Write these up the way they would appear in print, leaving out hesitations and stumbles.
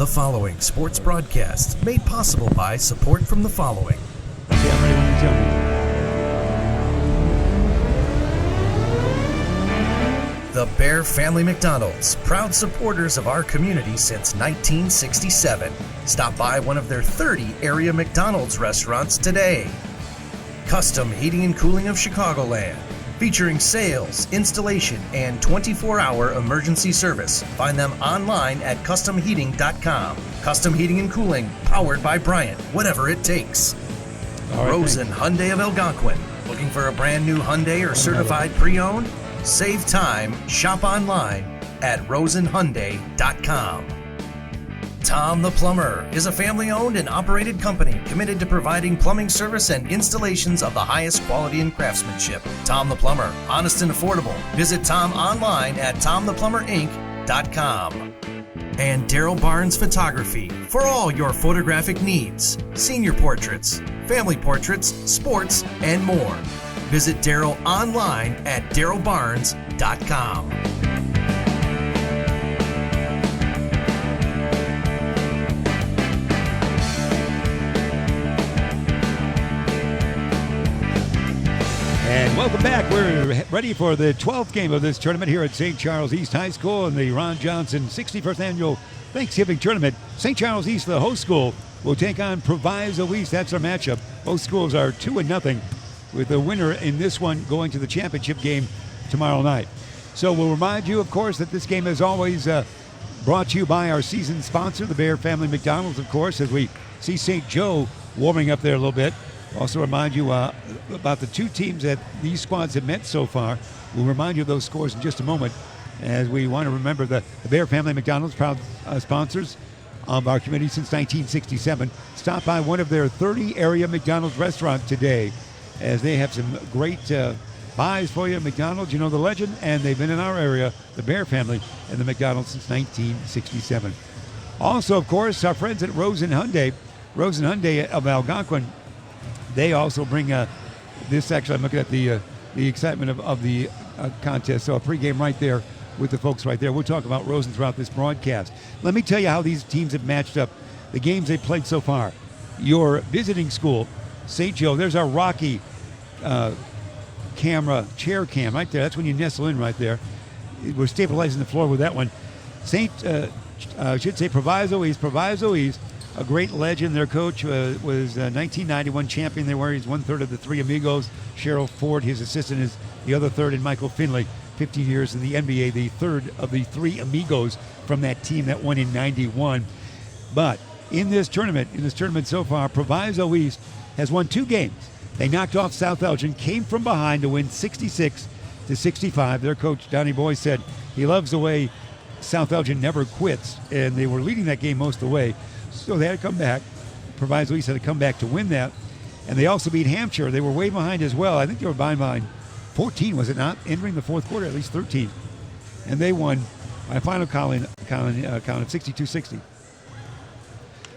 The following sports broadcast made possible by support from the following. Okay, I'm ready when you tell me. The Bear Family McDonald's, proud supporters of our community since 1967. Stop by one of their 30 area McDonald's restaurants today. Custom Heating and Cooling of Chicagoland, featuring sales, installation, and 24-hour emergency service. Find them online at customheating.com. Custom Heating and Cooling, powered by Bryant, whatever it takes. All right, Rosen Hyundai of Algonquin. Looking for a brand new Hyundai or certified pre-owned? Save time, shop online at rosenhyundai.com. Tom the Plumber is a family-owned and operated company committed to providing plumbing service and installations of the highest quality and craftsmanship. Tom the Plumber, honest and affordable. Visit Tom online at tomtheplumber.inc.com. And Daryl Barnes Photography for all your photographic needs. Senior portraits, family portraits, sports, and more. Visit Daryl online at darylbarnes.com. And welcome back. We're ready for the 12th game of this tournament here at St. Charles East High School in the Ron Johnson 61st Annual Thanksgiving Tournament. St. Charles East, the host school, will take on Proviso East. That's our matchup. Both schools are 2-0, with the winner in this one going to the championship game tomorrow night. So we'll remind you, of course, that this game is always brought to you by our season sponsor, the Bear Family McDonald's, of course, as we see St. Joe warming up there a little bit. Also remind you about the two teams that these squads have met so far. We'll remind you of those scores in just a moment, as we want to remember the Bear Family McDonald's, proud sponsors of our community since 1967. Stop by one of their 30 area McDonald's restaurants today, as they have some great buys for you at McDonald's. You know the legend, and they've been in our area, the Bear Family and the McDonald's, since 1967. Also, of course, our friends at Rosen Hyundai of Algonquin. They also bring this. Actually, I'm looking at the excitement of the contest. So a pregame right there with the folks right there. We'll talk about Rosen throughout this broadcast. Let me tell you how these teams have matched up, the games they've played so far. Your visiting school, St. Joe, there's our Rocky chair cam right there. That's when you nestle in right there. We're stabilizing the floor with that one. Proviso East, a great legend. Their coach was 1991 champion. He's one-third of the Three Amigos. Cheryl Ford, his assistant, is the other third, and Michael Finley, 15 years in the NBA, the third of the Three Amigos from that team that won in 91. But in this tournament so far, Proviso East has won 2 games. They knocked off South Elgin, came from behind to win 66-65. Their coach, Donnie Boy, said he loves the way South Elgin never quits, and they were leading that game most of the way. So they had to come back. Proviso East had to come back to win that. And they also beat Hampshire. They were way behind as well. I think they were behind 14, was it not? Entering the fourth quarter, at least 13. And they won by a final count of 62-60.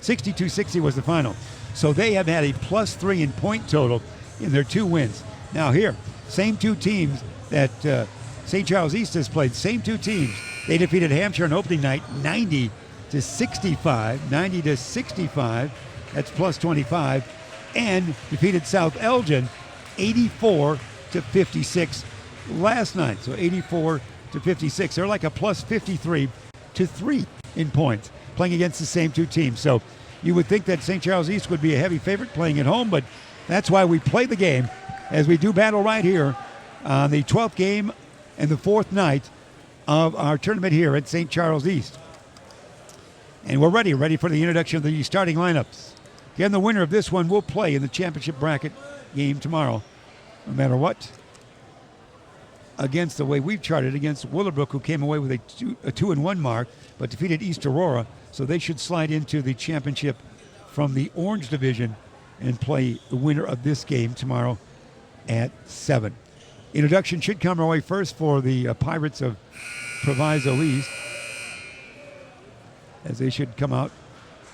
62-60 was the final. So they have had a +3 in point total in their 2 wins. Now here, same 2 teams that St. Charles East has played, same 2 teams. They defeated Hampshire on opening night 90-65. That's +25, and defeated South Elgin 84-56 last night. So 84-56. They're like a +53-3 in points, playing against the same 2 teams. So you would think that St. Charles East would be a heavy favorite playing at home, but that's why we play the game, as we do battle right here on the 12th game and the 4th night of our tournament here at St. Charles East. And we're ready for the introduction of the starting lineups. Again, the winner of this one will play in the championship bracket game tomorrow, no matter what, against the way we've charted against Willowbrook, who came away with a 2-1 mark, but defeated East Aurora. So they should slide into the championship from the Orange Division and play the winner of this game tomorrow at 7. Introduction should come our way first for the Pirates of Proviso East, as they should come out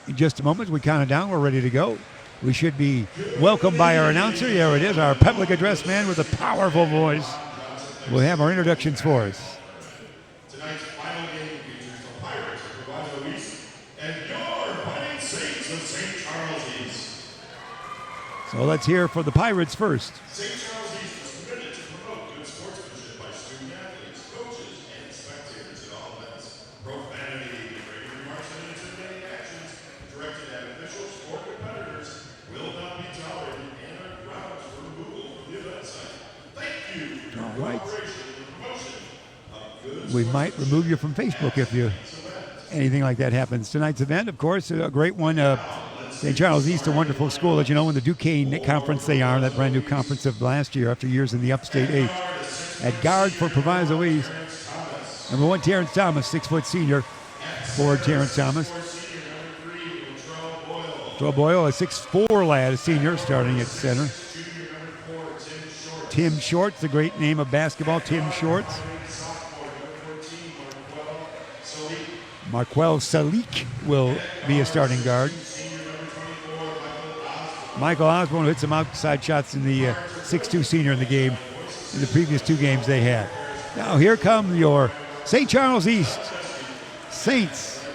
in just a moment. We count it down. We're ready to go. We should be welcomed by our announcer. There it is, our public address man with a powerful voice. We'll have our introductions for us. Tonight's final game features the Pirates of Proviso East and your Fighting Saints of St. Charles East. So let's hear for the Pirates first. St. Charles East is committed to promote good sportsmanship by student athletes, coaches, and spectators at all events. Profanity, degrading remarks, and intimidating actions directed at official sport competitors will not be tolerated and are grounds for removal from the event site. Thank you for your All right. cooperation in the promotion of good We might remove you from Facebook if anything like that happens. Tonight's event, of course, a great one. St. Charles East, a wonderful school. As you know, in the Duquesne Conference they are, that brand new conference of last year after years in the Upstate 8. At guard for Proviso East, number 1, Terrence Thomas, 6-foot senior. Forward, Terrence Thomas. Joe Boyle, a 6'4" lad, a senior, starting at center. Tim Shorts, the great name of basketball, Tim Shorts. Marquel Salik will be a starting guard. Michael Osborne hit some outside shots in the 6'2" senior in the game, in the previous 2 games they had. Now here come your St. Charles East Saints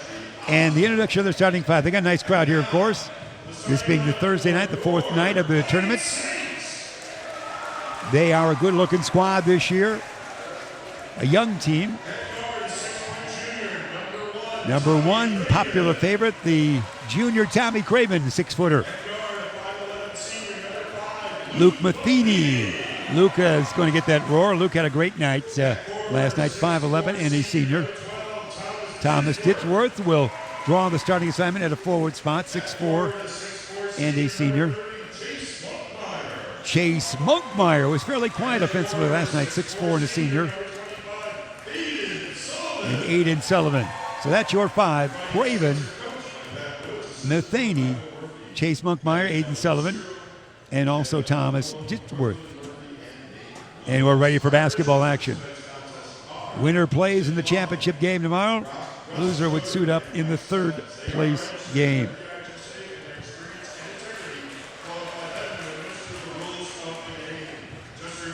and the introduction of their starting 5. They got a nice crowd here, of course. This being the Thursday night, the 4th night of the tournament. They are a good-looking squad this year. A young team. Number 1, popular favorite, the junior Tommy Craven, 6-footer. Luke Matheny. Luke is going to get that roar. Luke had a great night last night, 5'11", and a senior. Thomas Ditchworth will draw the starting assignment at a forward spot, 6'4", and a senior. Chase Monkmeyer was fairly quiet offensively last night, 6'4", and a senior. And Aiden Sullivan. So that's your 5. Craven, Matheny, Chase Monkmeyer, Aiden Sullivan, and also Thomas Ditchworth. And we're ready for basketball action. Winner plays in the championship game tomorrow. Loser would suit up in the 3rd place game.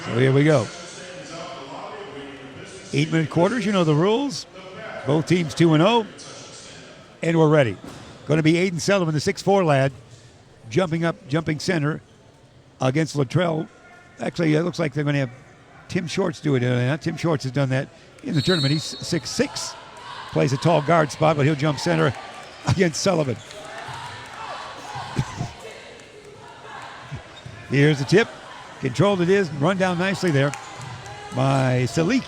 So here we go. 8-minute quarters, you know the rules. Both teams 2-0. And we're ready. Going to be Aiden Sullivan, the 6'4" lad, jumping center against Luttrell. Actually, it looks like they're going to have Tim Shorts do it. Tim Shorts has done that in the tournament. He's 6'6", plays a tall guard spot, but he'll jump center against Sullivan. Here's the tip. Controlled it is. Run down nicely there by Salik.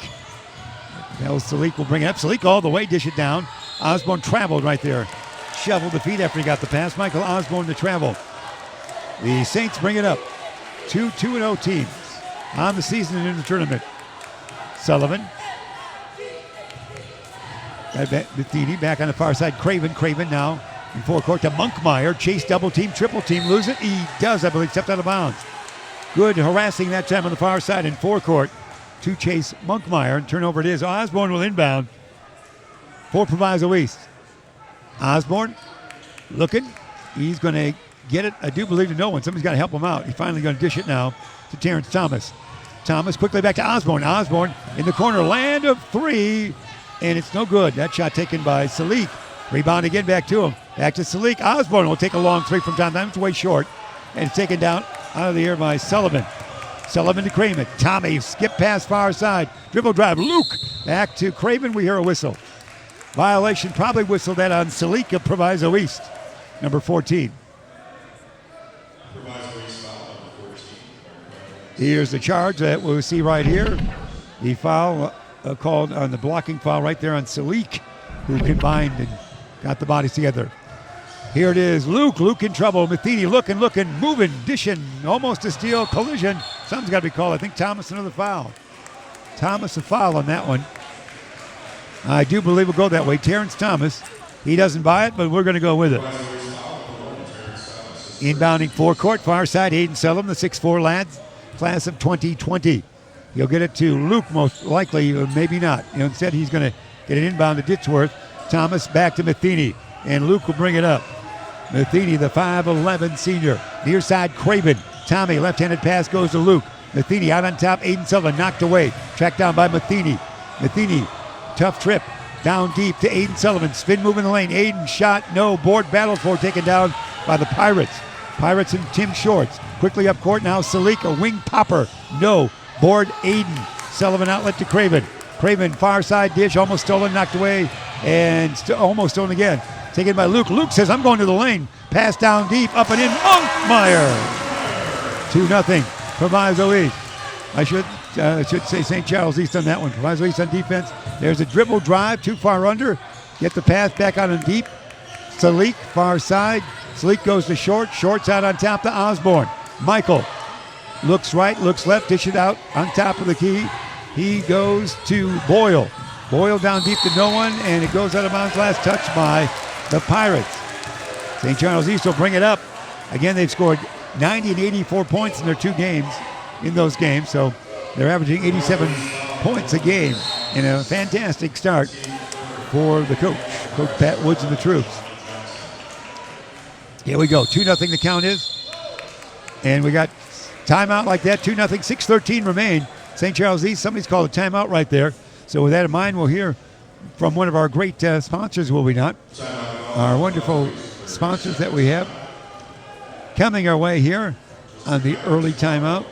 Now Salik will bring it up. Salik all the way, dish it down. Osborne traveled right there. Shoveled the feet after he got the pass. Michael Osborne to travel. The Saints bring it up. 2-0 teams on the season and in the tournament. Sullivan. Matheny back on the far side. Craven now in forecourt to Monkmeyer. Chase double team, triple team. Lose it. He does, I believe, stepped out of bounds. Good harassing that time on the far side in forecourt to Chase Monkmeyer. And turnover it is. Osborne will inbound for Proviso East. Osborne looking. He's going to get it. I do believe to no one. Somebody's got to help him out. He's finally going to dish it now to Terrence Thomas. Thomas quickly back to Osborne. Osborne in the corner. Land of 3. And it's no good. That shot taken by Salik. Rebound again back to him. Back to Salik. Osborne will take a long 3 from Tom. It's way short. And it's taken down out of the air by Sullivan. Sullivan to Craven. Tommy skip past far side. Dribble drive. Luke back to Craven. We hear a whistle. Violation probably whistled that on Salik of Proviso East. Number 14. Here's the charge that we'll see right here. The foul called on the blocking foul right there on Salik, who combined and got the bodies together. Here it is. Luke in trouble. Matheny looking, moving, dishing, almost a steal, collision. Something's got to be called. I think Thomas another foul. Thomas a foul on that one. I do believe we'll go that way. Terrence Thomas, he doesn't buy it, but we're going to go with it. Inbounding forecourt, far side, Aiden Sullivan, the 6'4" lad, class of 2020. He'll get it to Luke, most likely, or maybe not. Instead, he's going to get an inbound to Ditchworth. Thomas back to Matheny, and Luke will bring it up. Matheny, the 5'11" senior. Near side, Craven. Tommy, left-handed pass goes to Luke. Matheny out on top, Aiden Sullivan knocked away. Tracked down by Matheny. Matheny, tough trip. Down deep to Aiden Sullivan. Spin move in the lane. Aiden shot, no. Board battled for, taken down by the Pirates. Pirates and Tim Shorts. Quickly up court now. Salik, a wing popper. No. Board Aiden. Sullivan outlet to Craven. Craven far side dish, almost stolen, knocked away, and almost stolen again. Taken by Luke. Luke says, I'm going to the lane. Pass down deep, up and in. Monkmeyer. 2-0. Proviso East. I should say St. Charles East on that one. Proviso East on defense. There's a dribble drive, too far under. Get the pass back out on deep. Salik, far side. Salik goes to short. Short's out on top to Osborne. Michael looks right, looks left, dish it out on top of the key. He goes to Boyle. Boyle down deep to no one, and it goes out of bounds. Last touch by the Pirates. St. Charles East will bring it up. Again, they've scored 90 and 84 points in their 2 games, in those games, so they're averaging 87 points a game in a fantastic start for the coach, Coach Pat Woods and the troops. Here we go, 2-0 the count is, and we got timeout like that, 2-0, 6:13 remain. St. Charles East, somebody's called a timeout right there. So with that in mind, we'll hear from one of our great sponsors, will we not? Our wonderful sponsors that we have coming our way here on the early timeout.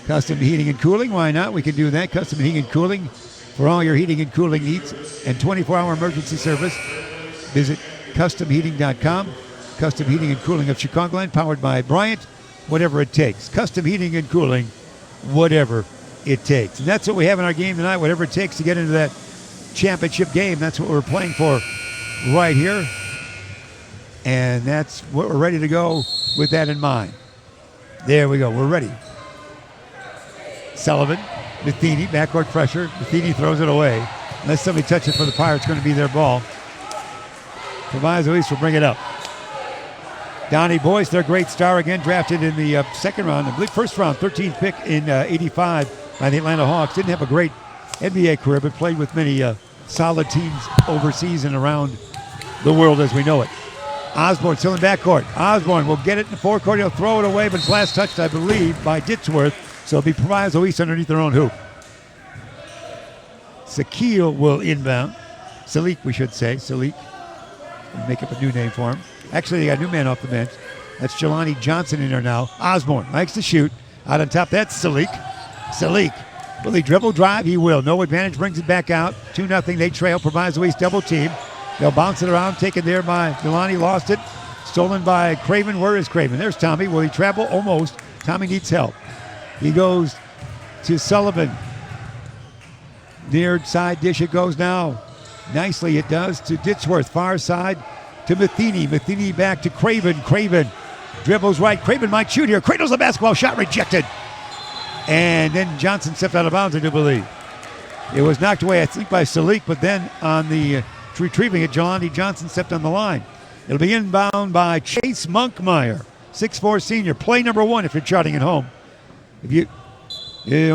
Custom Heating and Cooling, why not? We can do that. Custom Heating and Cooling for all your heating and cooling needs and 24-hour emergency service. Visit CustomHeating.com. Custom Heating and Cooling of Chicagoland, powered by Bryant. Whatever it takes. Custom Heating and Cooling, whatever it takes. And that's what we have in our game tonight, whatever it takes to get into that championship game. That's what we're playing for right here. And that's what we're ready to go with that in mind. There we go. We're ready. Sullivan, Matheny, backcourt pressure. Matheny throws it away. Unless somebody touches it for the Pirates, it's going to be their ball. Proviso East will bring it up. Donnie Boyce, their great star, again drafted in the second round, I believe first round, 13th pick in 85 by the Atlanta Hawks. Didn't have a great NBA career, but played with many solid teams overseas and around the world as we know it. Osborne still in backcourt. Osborne will get it in the forecourt. He'll throw it away, but it's last touched, I believe, by Ditsworth. So it'll be Proviso East underneath their own hoop. Sakil will inbound. Salik, we should say. Salik. Make up a new name for him. Actually, they got a new man off the bench. That's Jelani Johnson in there now. Osborne likes to shoot. Out on top, that's Salik. Salik. Will he dribble drive? He will. No advantage, brings it back out. 2-0, they trail. Proviso East double team. They'll bounce it around, taken there by Jelani, lost it. Stolen by Craven. Where is Craven? There's Tommy. Will he travel? Almost. Tommy needs help. He goes to Sullivan. Near side dish it goes now. Nicely it does to Ditsworth. Far side to Matheny. Matheny back to Craven. Craven dribbles right. Craven might shoot here. Cradles the basketball. Shot rejected. And then Johnson stepped out of bounds, I do believe. It was knocked away, I think, by Salik, but then on the retrieving it, Jelani Johnson stepped on the line. It'll be inbound by Chase Monkmeyer, 6'4" senior. Play number 1 if you're charting at home. If you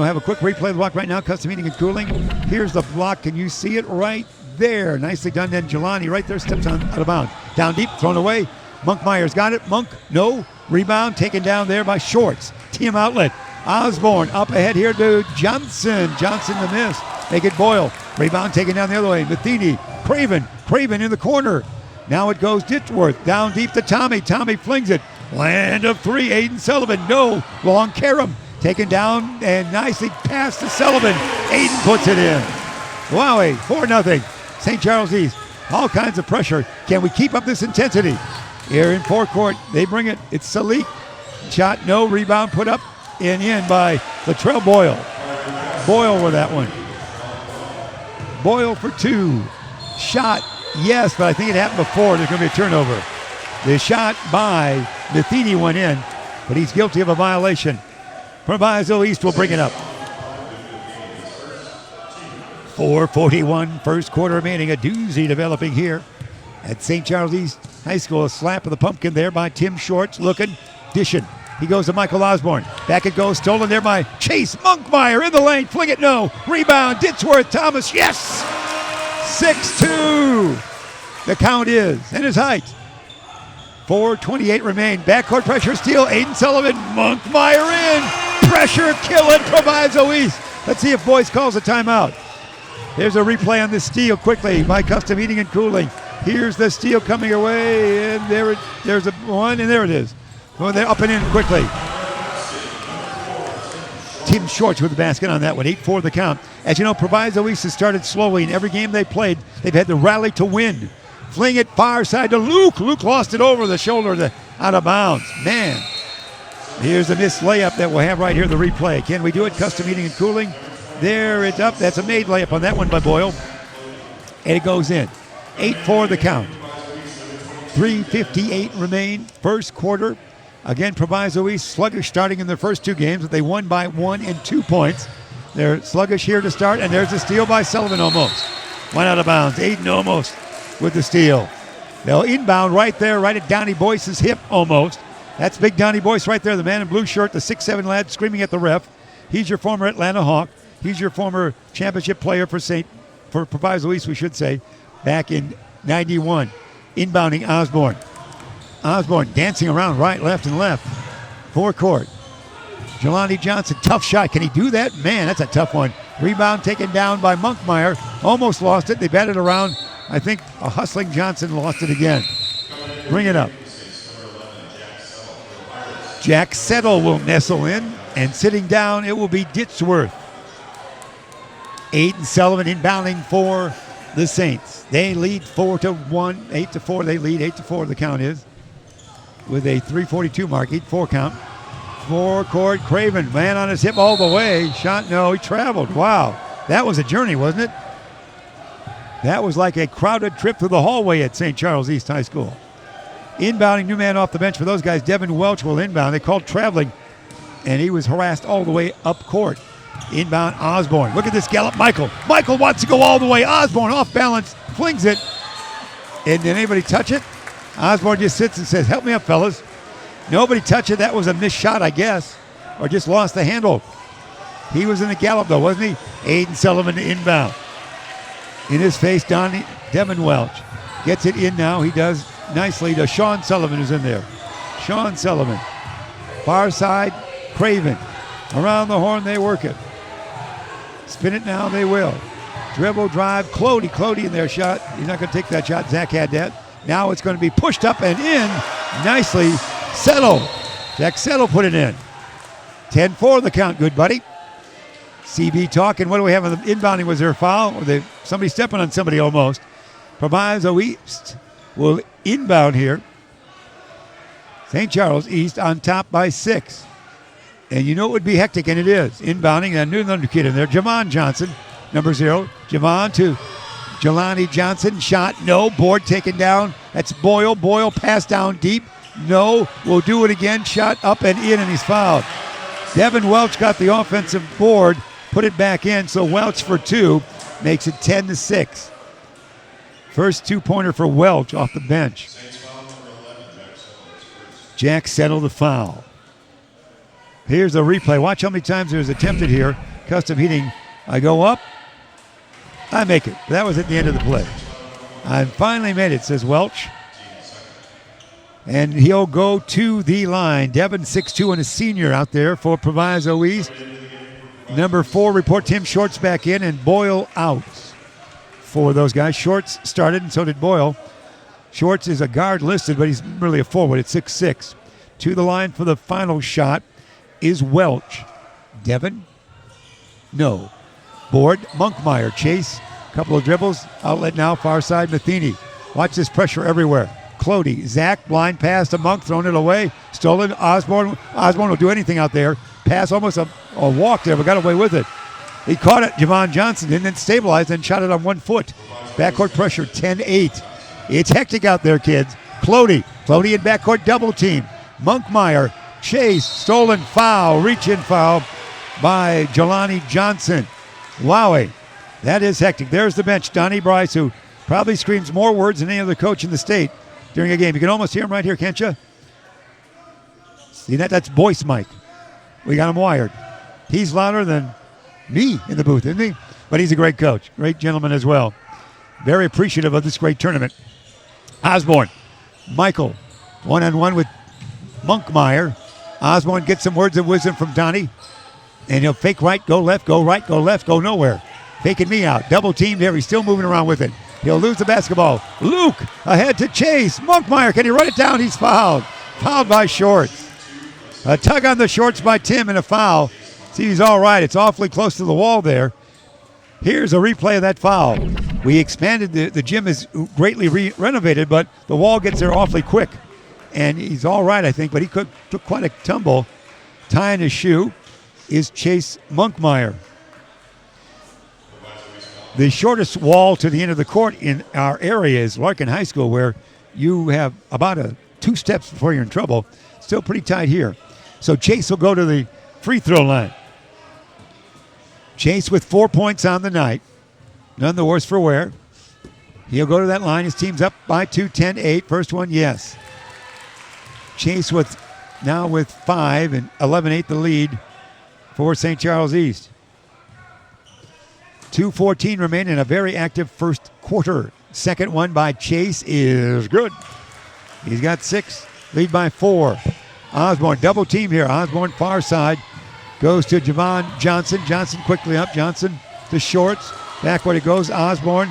have a quick replay of the block right now, Custom Heating and Cooling. Here's the block. Can you see it right there? Nicely done then. Jelani right there steps on out of bounds. Down deep, thrown away. Monkmeyer's got it. Monk, no. Rebound taken down there by Shorts. Team outlet. Osborne up ahead here to Johnson. Johnson the miss. Make it Boyle. Rebound taken down the other way. Matheny. Craven in the corner. Now it goes Ditchworth. Down deep to Tommy. Tommy flings it. Land of 3. Aiden Sullivan. No. Long Karam. Taken down and nicely passed to Sullivan. Aiden puts it in. Wowie. 4-0. St. Charles East. All kinds of pressure. Can we keep up this intensity? Here in forecourt, they bring it. It's Salik. Shot, no. Rebound put up and in by Latrell Boyle. Boyle with that one. Boyle for 2. Shot, yes, but I think it happened before. There's going to be a turnover. The shot by Matheny went in, but he's guilty of a violation. Proviso East will bring it up. 4:41, first quarter remaining. A doozy developing here at St. Charles East High School. A slap of the pumpkin there by Tim Shorts, looking, dishing. He goes to Michael Osborne. Back it goes, stolen there by Chase Monkmeyer in the lane. Fling it, no. Rebound, Ditsworth, Thomas, yes! 6-2. The count is, and his height. 4:28 remain. Backcourt pressure steal. Aiden Sullivan, Monkmeyer in. Pressure killing Proviso East. Let's see if Boyce calls a timeout. Here's a replay on the steal quickly by Custom Heating and Cooling. Here's the steal coming away, and there's a one, and there it is. Well, they're up and in quickly. Tim Shorts with the basket on that one, 8-4 the count. As you know, Proviso East has started slowly. In every game they played, they've had to rally to win. Fling it far side to Luke. Luke lost it over the shoulder out of bounds. Man, here's a missed layup that we'll have right here, the replay. Can we do it? Custom Heating and Cooling. There it's up. That's a made layup on that one by Boyle. And it goes in. 8-4 the count. 3:58 remain. First quarter. Again, Proviso East sluggish starting in their first two games, but they won by 1 and 2 points. They're sluggish here to start, and there's a steal by Sullivan almost. Went out of bounds. Aiden almost with the steal. They'll inbound right there, right at Donnie Boyce's hip almost. That's big Donnie Boyce right there, the man in blue shirt, the 6'7" lad screaming at the ref. He's your former Atlanta Hawk. He's your former championship player for Proviso East, we should say, back in 91. Inbounding Osborne. Osborne dancing around right, left, and left. Forecourt. Jelani Johnson, tough shot. Can he do that? Man, that's a tough one. Rebound taken down by Monkmeyer. Almost lost it. They batted around. I think a hustling Johnson lost it again. Bring it up. Jack Settle will nestle in, and sitting down, it will be Ditchworth. Aiden Sullivan inbounding for the Saints. They lead 4-1, 8-4. They lead 8-4. The count is with a 3:42 mark, 8-4 count. Forecourt, Craven, man on his hip all the way. Shot, no, he traveled. Wow, that was a journey, wasn't it? That was like a crowded trip through the hallway at St. Charles East High School. Inbounding, new man off the bench for those guys. Devin Welch will inbound. They called traveling, and he was harassed all the way up court. Inbound, Osborne. Look at this gallop, Michael. Michael wants to go all the way. Osborne off balance, flings it. And did anybody touch it? Osborne just sits and says, help me up, fellas. Nobody touched it. That was a missed shot, I guess, or just lost the handle. He was in the gallop, though, wasn't he? Aiden Sullivan inbound. In his face, Devin Welch. Gets it in now. He does nicely to Sean Sullivan, who's in there. Sean Sullivan. Far side, Craven. Around the horn, they work it. Spin it now, they will. Dribble, drive, Clody in their shot. He's not going to take that shot. Zach had that. Now it's going to be pushed up and in. Nicely. Settle. Jack Settle put it in. 10-4 the count, good buddy. CB talking. What do we have on the inbounding? Was there a foul? Or somebody stepping on somebody almost. Proviso East will inbound here. St. Charles East on top by 6. And you know it would be hectic, and it is. Inbounding, a new kid in there. Jamon Johnson, number 0. Jamon to Jelani Johnson. Shot, no. Board taken down. That's Boyle. Boyle passed down deep. No. We'll do it again. Shot up and in, and he's fouled. Devin Welch got the offensive board, put it back in, so Welch for 2 makes it 10-6. First two-pointer for Welch off the bench. Jack Settle the foul. Here's a replay. Watch how many times it was attempted here. Custom Heating. I go up. I make it. That was at the end of the play. I finally made it, says Welch. And he'll go to the line. Devin, 6'2", and a senior out there for Proviso East. Number 4, report Tim Shorts back in, and Boyle out for those guys. Shorts started, and so did Boyle. Shorts is a guard listed, but he's really a forward at 6'6". To the line for the final shot is Welch. Devin? No. Board, Monkmeyer. Chase, couple of dribbles. Outlet now, far side, Matheny. Watch this pressure everywhere. Clody, Zach, blind pass to Monk, throwing it away. Stolen, Osborne. Osborne will do anything out there. Pass, almost a walk there, but got away with it. He caught it, Javon Johnson, and then stabilized and shot it on 1 foot. Backcourt pressure, 10-8. It's hectic out there, kids. Clody in backcourt double team. Monkmeyer, Chase, stolen foul, reach-in foul by Jelani Johnson. Wowie, that is hectic. There's the bench, Donnie Bryce, who probably screams more words than any other coach in the state during a game. You can almost hear him right here, can't you? See that? That's Boyce Mike. We got him wired. He's louder than me in the booth, isn't he? But he's a great coach, great gentleman as well. Very appreciative of this great tournament. Osborne, Michael, one-on-one with Monkmeyer. Osborne gets some words of wisdom from Donnie, and he'll fake right, go left, go right, go left, go nowhere. faking me out. Double teamed there. He's still moving around with it. He'll lose the basketball. Luke ahead to Chase. Monkmeyer, can he run it down? He's fouled. Fouled by Shorts. A tug on the shorts by Tim and a foul. See, he's all right. It's awfully close to the wall there. Here's a replay of that foul. We expanded, the gym is greatly renovated, but the wall gets there awfully quick. And he's all right, I think, but he took quite a tumble. Tying his shoe is Chase Monkmeyer. The shortest wall to the end of the court in our area is Larkin High School, where you have about 2 steps before you're in trouble. Still pretty tight here. So Chase will go to the free throw line. Chase with 4 points on the night. None the worse for wear. He'll go to that line. His team's up by 2, 10-8. First one, yes. Chase now with 5 and 11-8 the lead for St. Charles East. 2:14 remain in a very active first quarter. Second one by Chase is good. He's got 6, lead by 4. Osborne, double team here. Osborne far side. Goes to Javon Johnson. Johnson quickly up. Johnson to Shorts. Backward it goes. Osborne.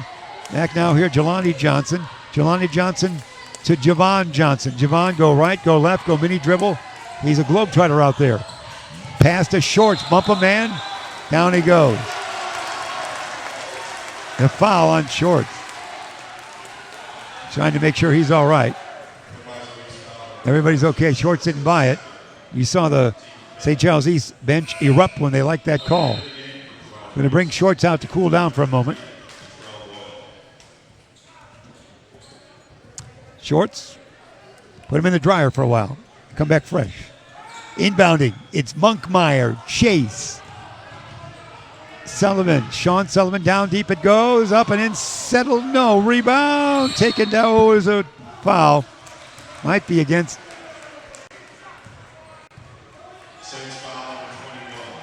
Back now here. Jelani Johnson. Jelani Johnson to Javon Johnson. Javon go right, go left, go mini dribble. He's a globetrotter out there. Pass to Shorts. Bump a man. Down he goes. A foul on Shorts. Trying to make sure he's all right. Everybody's okay. Shorts didn't buy it. You saw the St. Charles East bench erupt when they liked that call. Going to bring Shorts out to cool down for a moment. Shorts, put him in the dryer for a while. Come back fresh. Inbounding, it's Monkmeyer, Chase, Sullivan, Sean Sullivan down deep it goes, up and in, settled, no, rebound, taken down, oh, is a foul. Might be against.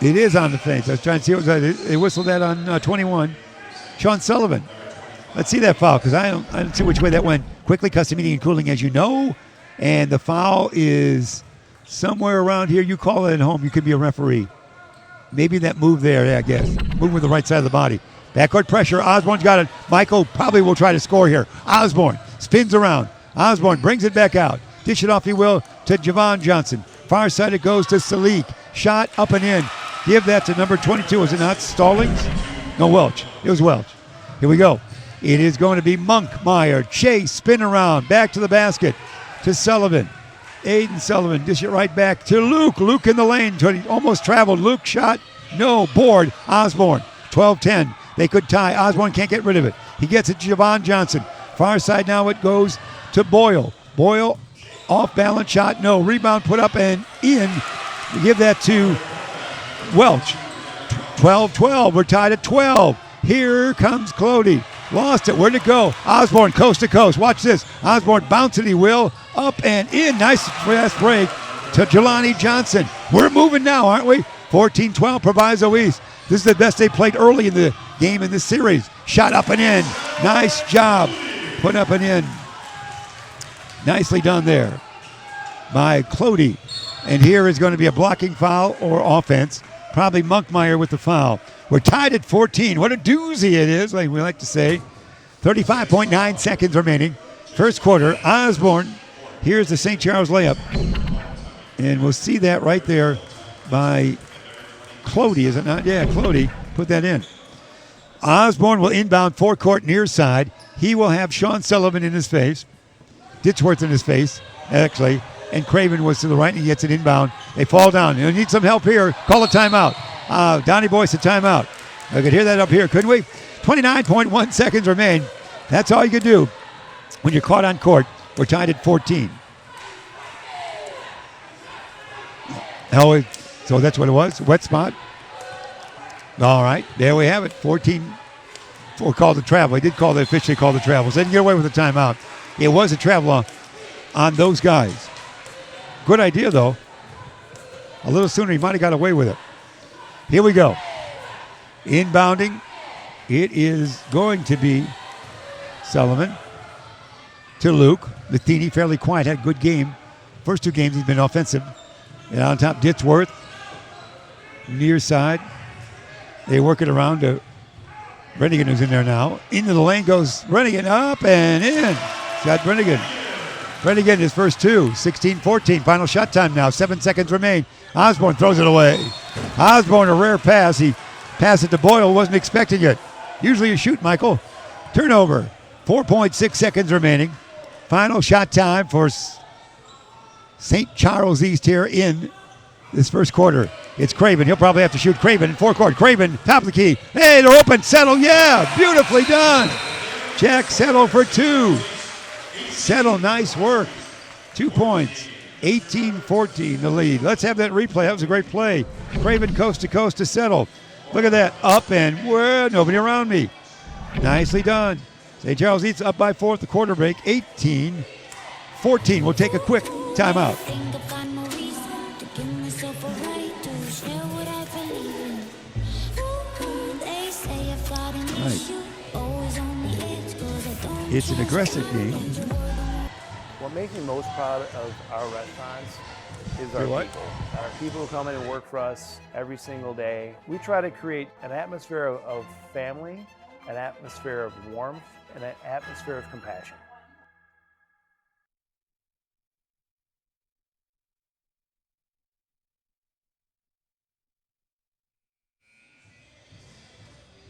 It is on the fence. I was trying to see what was that. They whistled that on 21. Sean Sullivan. Let's see that foul because I don't see which way that went. Quickly custom heating and cooling, as you know. And the foul is somewhere around here. You call it at home. You could be a referee. Maybe that move there, yeah, I guess. Move with the right side of the body. Backcourt pressure. Osborne's got it. Michael probably will try to score here. Osborne spins around. Osborne brings it back out. Dish it off, he will, to Javon Johnson. Far side it goes to Salik. Shot up and in. Give that to number 22. Is it not Stallings? No, Welch. It was Welch. Here we go. It is going to be Monkmeyer. Chase, spin around. Back to the basket. To Sullivan. Aiden Sullivan. Dish it right back to Luke. Luke in the lane. Almost traveled. Luke shot. No. Board. Osborne. 12-10. They could tie. Osborne can't get rid of it. He gets it to Javon Johnson. Far side now it goes to Boyle. Boyle off balance shot. No. Rebound put up and in. We give that to Welch. 12-12. We're tied at 12. Here comes Clody. Lost it. Where'd it go? Osborne coast to coast. Watch this. Osborne bouncing, he will. Up and in. Nice fast break to Jelani Johnson. We're moving now, aren't we? 14-12 Proviso East. This is the best they played early in the game in this series. Shot up and in. Nice job. Put up and in. Nicely done there by Clody. And here is going to be a blocking foul or offense. Probably Monkmeyer with the foul. We're tied at 14. What a doozy it is, like we like to say. 35.9 seconds remaining. First quarter. Osborne. Here's the St. Charles layup. And we'll see that right there by Clody, is it not? Yeah, Clody put that in. Osborne will inbound forecourt near side. He will have Sean Sullivan in his face. Ditchworth in his face, actually. And Craven was to the right, and he gets an inbound. They fall down. They need some help here. Call a timeout. Donnie Boyce, a timeout. I could hear that up here, couldn't we? 29.1 seconds remain. That's all you can do when you're caught on court. We're tied at 14. Oh, so that's what it was? Wet spot? All right, there we have it. 14. Called the travel. He did officially call the travel. So they didn't get away with the timeout. It was a travel on those guys. Good idea, though. A little sooner, he might have got away with it. Here we go. Inbounding. It is going to be Sullivan to Luke. Matheny fairly quiet, had a good game. First 2 games he's been offensive. And on top, Ditchworth. Near side. They work it around to Brennigan is in there now. Into the lane goes Brennigan, up and in. Got Brennigan. Brennigan his first two. 16-14. Final shot time now. 7 seconds remain. Osborne throws it away. Osborne, a rare pass. He passed it to Boyle. Wasn't expecting it. Usually you shoot, Michael. Turnover. 4.6 seconds remaining. Final shot time for St. Charles East here in this first quarter. It's Craven. He'll probably have to shoot Craven in forecourt. Craven, top of the key. Hey, they're open. Settle, yeah. Beautifully done. Jack Settle for two. Settle, nice work. 2 points. 18-14 the lead. Let's have that replay. That was a great play. Craven coast to coast to Settle. Look at that. Up and whoa, nobody around me. Nicely done. St. Charles East up by 4 at the quarter break. 18-14. We'll take a quick timeout. Right. It's an aggressive game. What makes me most proud of our restaurants is our people. Our people who come in and work for us every single day. We try to create an atmosphere of family, an atmosphere of warmth, and an atmosphere of compassion.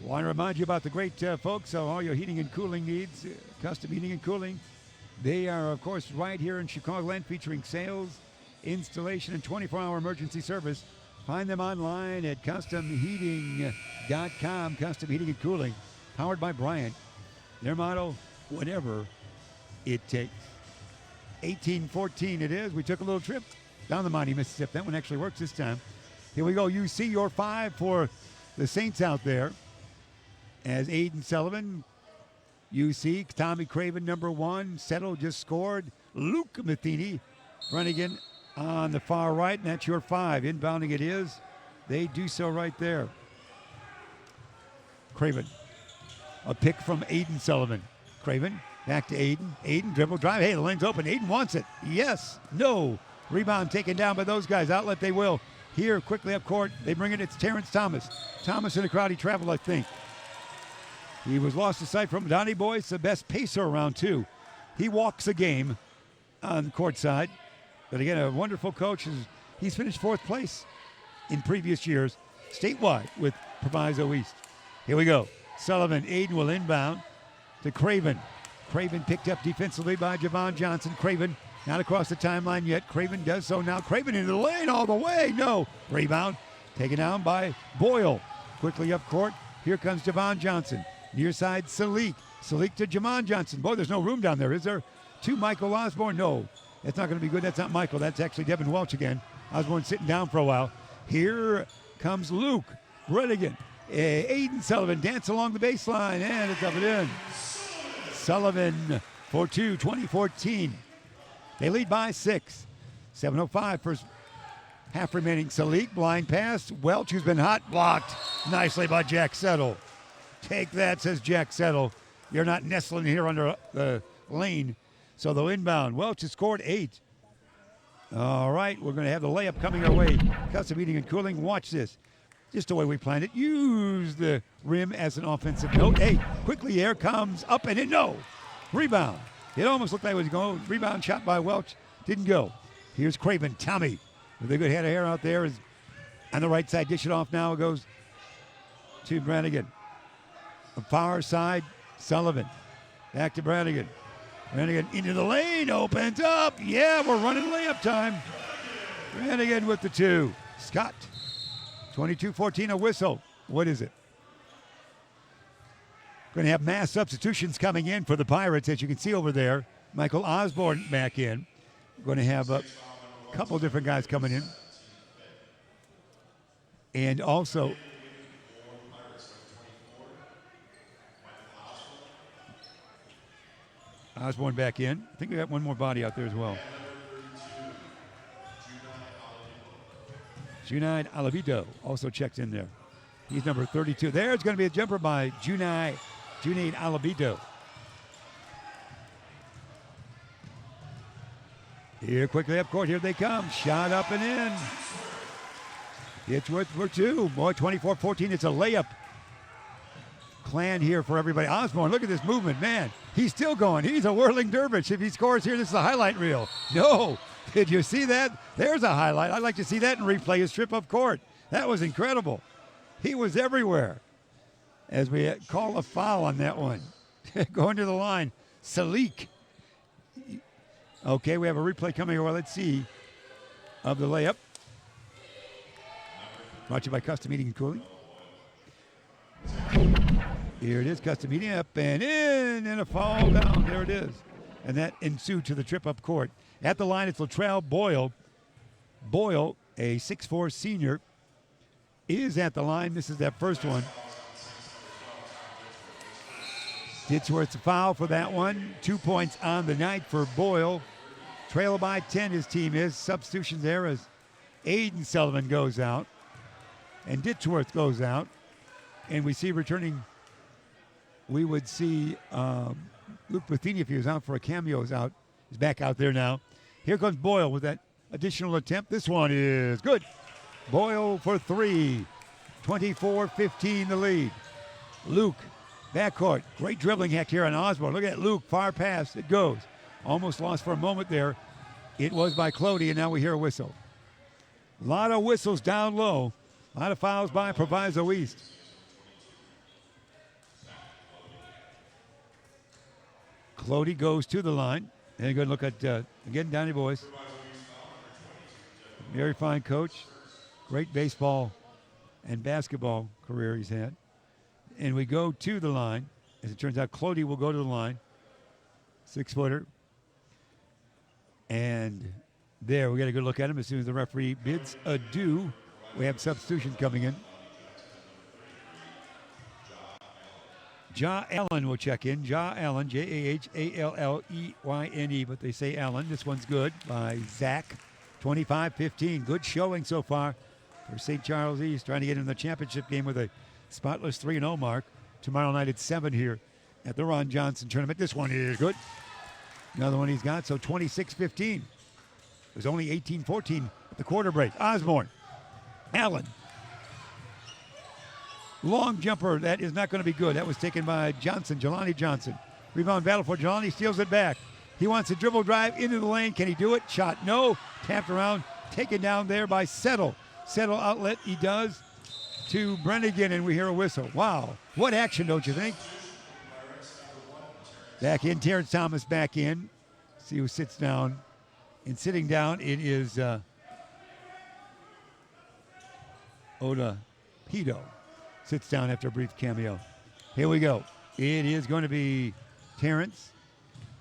Want to remind you about the great folks of all your heating and cooling needs, Custom Heating and Cooling. They are, of course, right here in Chicagoland, featuring sales, installation, and 24-hour emergency service. Find them online at customheating.com. Custom Heating and Cooling, powered by Bryant. Their motto, whatever it takes. 18-14 it is. We took a little trip down the mighty Mississippi. That one actually works this time. Here we go. You see your 5 for the Saints out there. As Aiden Sullivan, UC, Tommy Craven, number 1. Settle just scored. Luke Matheny, Brennigan on the far right, and that's your 5. Inbounding it is. They do so right there. Craven, a pick from Aiden Sullivan. Craven, back to Aiden. Aiden, dribble, drive. Hey, the lane's open. Aiden wants it. Yes, no. Rebound taken down by those guys. Outlet they will. Here, quickly up court. They bring it. It's Terrence Thomas. Thomas in the crowd. He traveled, I think. He was lost to sight from Donnie Boyce, the best pacer around, too. He walks a game on the court side. But again, a wonderful coach. He's finished 4th place in previous years statewide with Proviso East. Here we go. Sullivan, Aiden will inbound to Craven. Craven picked up defensively by Javon Johnson. Craven not across the timeline yet. Craven does so now. Craven into the lane all the way. No. Rebound taken down by Boyle. Quickly up court. Here comes Javon Johnson. Near side, Salik. Salik to Javon Johnson. Boy, there's no room down there, is there? To Michael Osborne. No. That's not going to be good. That's not Michael. That's actually Devin Welch again. Osborne sitting down for a while. Here comes Luke Brennigan. Aiden Sullivan dance along the baseline, and it's up and in. Sullivan for 2, 20-14. They lead by 6. 7:05 first half remaining. Salik, blind pass. Welch, who's been hot, blocked nicely by Jack Settle. Take that, says Jack Settle. You're not nestling here under the lane. So they'll inbound. Welch has scored 8. All right, we're going to have the layup coming our way. Custom Heating and Cooling. Watch this. Just the way we planned it. Use the rim as an offensive note. Hey, quickly here comes up and in. No. Rebound. It almost looked like it was going. Rebound shot by Welch. Didn't go. Here's Craven. Tommy with a good head of hair out there is on the right side. Dish it off now. It goes to Brannigan. The far side, Sullivan. Back to Brannigan. Brannigan into the lane. Opens up. Yeah, we're running layup time. Brannigan with the 2. Scott. 22-14, a whistle. What is it? Going to have mass substitutions coming in for the Pirates, as you can see over there. Michael Osborne back in. We're going to have a couple different guys coming in. And also, Osborne back in. I think we got one more body out there as well. Junaid Alavito also checks in there. He's number 32. There's going to be a jumper by Junaid Alavito. Here quickly up court. Here they come. Shot up and in. It's worth for 2. Boy, 24-14. It's a layup. clan here for everybody. Osborne, look at this movement, man. He's still going. He's a whirling dervish. If he scores here, this is a highlight reel. No. Did you see that? There's a highlight. I'd like to see that in replay, his trip up court. That was incredible. He was everywhere. As we call a foul on that one. Going to the line, Salik. Okay, we have a replay coming over. Let's see. Of the layup. Brought to you by Custom Heating and Cooling. Here it is, Custom Heating up and in, and a fall down. There it is. And that ensued to the trip up court. At the line, it's Latrell Boyle. Boyle, a 6'4 senior, is at the line. This is that first one. Ditchworth's a foul for that one. 2 points on the night for Boyle. Trail by 10, his team is. Substitution there as Aiden Sullivan goes out. And Ditchworth goes out. And we see returning, we would see Luke Matheny, if he was out for a cameo, is out. He's back out there now. Here comes Boyle with that additional attempt. This one is good. Boyle for three. 24-15 the lead. Luke, backcourt. Great dribbling hack here on Osborne. Look at that, Luke, far pass. It goes. Almost lost for a moment there. It was by Clody, and now we hear a whistle. A lot of whistles down low. A lot of fouls by Proviso East. Clody goes to the line. And a good look at, again, Donnie Boyce. Very fine coach. Great baseball and basketball career he's had. And we go to the line. As it turns out, Clody will go to the line. 6-footer. And there, we got a good look at him as soon as the referee bids adieu. We have substitution coming in. Ja Allen will check in. Ja Allen, Jahalleyne, but they say Allen. This one's good by Zach. 25-15. Good showing so far for St. Charles East, trying to get in the championship game with a spotless 3-0 mark. Tomorrow night at 7 here at the Ron Johnson tournament. This one is good. Another one he's got, so 26-15. It was only 18-14 at the quarter break. Osborne. Allen. Long jumper, that is not going to be good. That was taken by Johnson, Jelani Johnson. Rebound battle for Jelani, steals it back. He wants a dribble drive into the lane. Can he do it? Shot, no. Tapped around, taken down there by Settle. Settle outlet, he does to Brennigan, and we hear a whistle. Wow, what action, don't you think? Back in, Terrence Thomas back in. See who sits down. And sitting down, it is Oda Pito. Sits down after a brief cameo. Here we go. It is going to be Terrence.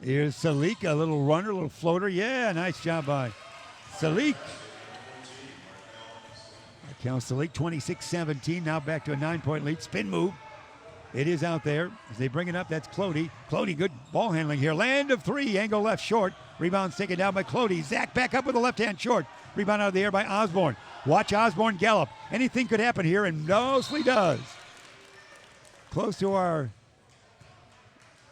Here's Salik, a little runner, a little floater. Yeah, nice job by Salik. That counts Salik, 26-17. Now back to a 9-point lead. Spin move. It is out there. As they bring it up, that's Clody. Clody, good ball handling here. Land of three, angle left short. Rebound taken down by Clody. Zach back up with the left hand short. Rebound out of the air by Osborne. Watch Osborne gallop. Anything could happen here, and mostly does. Close to our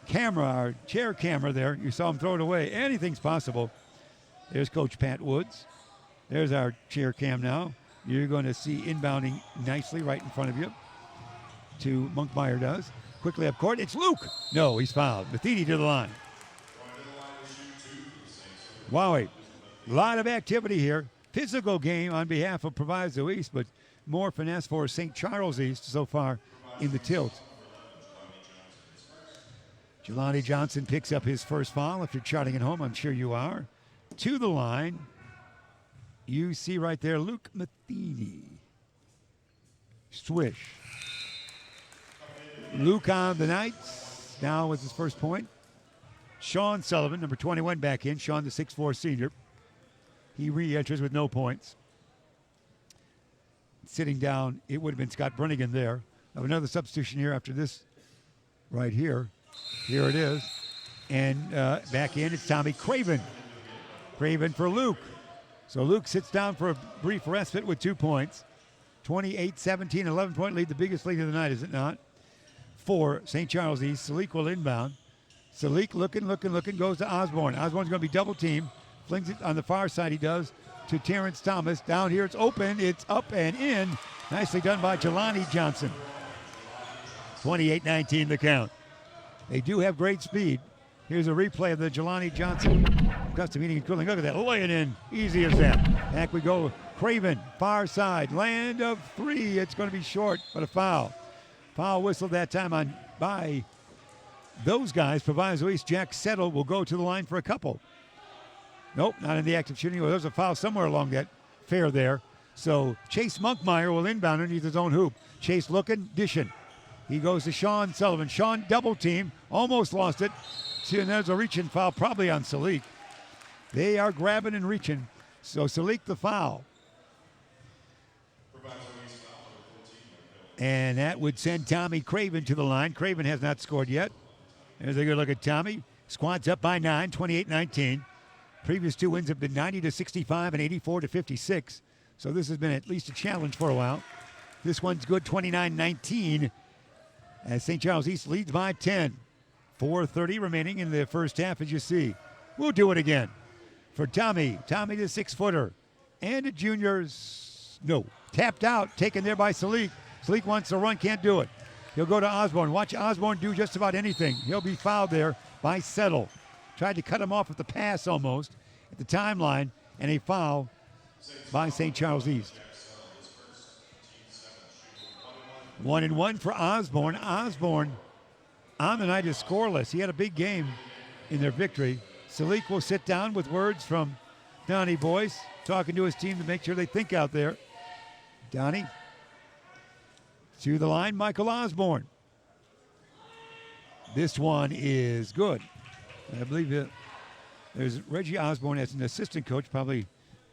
camera, our chair camera there. You saw him throw it away. Anything's possible. There's Coach Pat Woods. There's our chair cam now. You're going to see inbounding nicely right in front of you. To Monkmeyer does. Quickly up court. It's Luke. No, he's fouled. Matheny to the line. Wowie. A lot of activity here. Physical game on behalf of Proviso East, but more finesse for St. Charles East so far in the tilt. Jelani Johnson picks up his first foul. If you're charting at home, I'm sure you are. To the line. You see right there Luke Matheny. Swish. Luke on the night. Now with his first point. Sean Sullivan, number 21, back in. Sean, the 6'4 senior. He re-enters with no points. Sitting down, it would have been Scott Brennigan there. I have another substitution here after this right here. Here it is. And back in, it's Tommy Craven. Craven for Luke. So Luke sits down for a brief respite with 2 points. 28-17, 11-point lead, the biggest lead of the night, is it not? For St. Charles East. Salik will inbound. Salik looking, goes to Osborne. Osborne's going to be double-teamed. Flings it on the far side, he does, to Terrence Thomas. Down here, it's open. It's up and in. Nicely done by Jelani Johnson. 28-19 the count. They do have great speed. Here's a replay of the Jelani Johnson custom heating and cooling. Look at that, lay it in, easy as that. Back we go, Craven, far side, land of three. It's going to be short, but a foul. Foul whistled that time on by those guys. Proviso East, Jack Settle will go to the line for a couple. Nope, not in the active shooting. Well, there's a foul somewhere along that fair there. So Chase Monkmeyer will inbound underneath his own hoop. Chase looking, dishing. He goes to Sean Sullivan. Sean double team, almost lost it. See, and there's a reaching foul probably on Salik. They are grabbing and reaching. So Salik the foul. And that would send Tommy Craven to the line. Craven has not scored yet. There's a good look at Tommy. Squad's up by 9, 28-19. Previous two wins have been 90-65 and 84-56. So this has been at least a challenge for a while. This one's good, 29-19. As St. Charles East leads by 10. 4:30 remaining in the first half, as you see. We'll do it again. For Tommy. Tommy, the 6-footer. And a junior's, no, tapped out, taken there by Salik. Salik wants to run, can't do it. He'll go to Osborne. Watch Osborne do just about anything. He'll be fouled there by Settle. Tried to cut him off with the pass almost at the timeline, and a foul by St. Charles East. 1-1 for Osborne. Osborne on the night is scoreless. He had a big game in their victory. Salik will sit down with words from Donnie Boyce, talking to his team to make sure they think out there. Donnie to the line, Michael Osborne. This one is good. I believe there's Reggie Osborne as an assistant coach, probably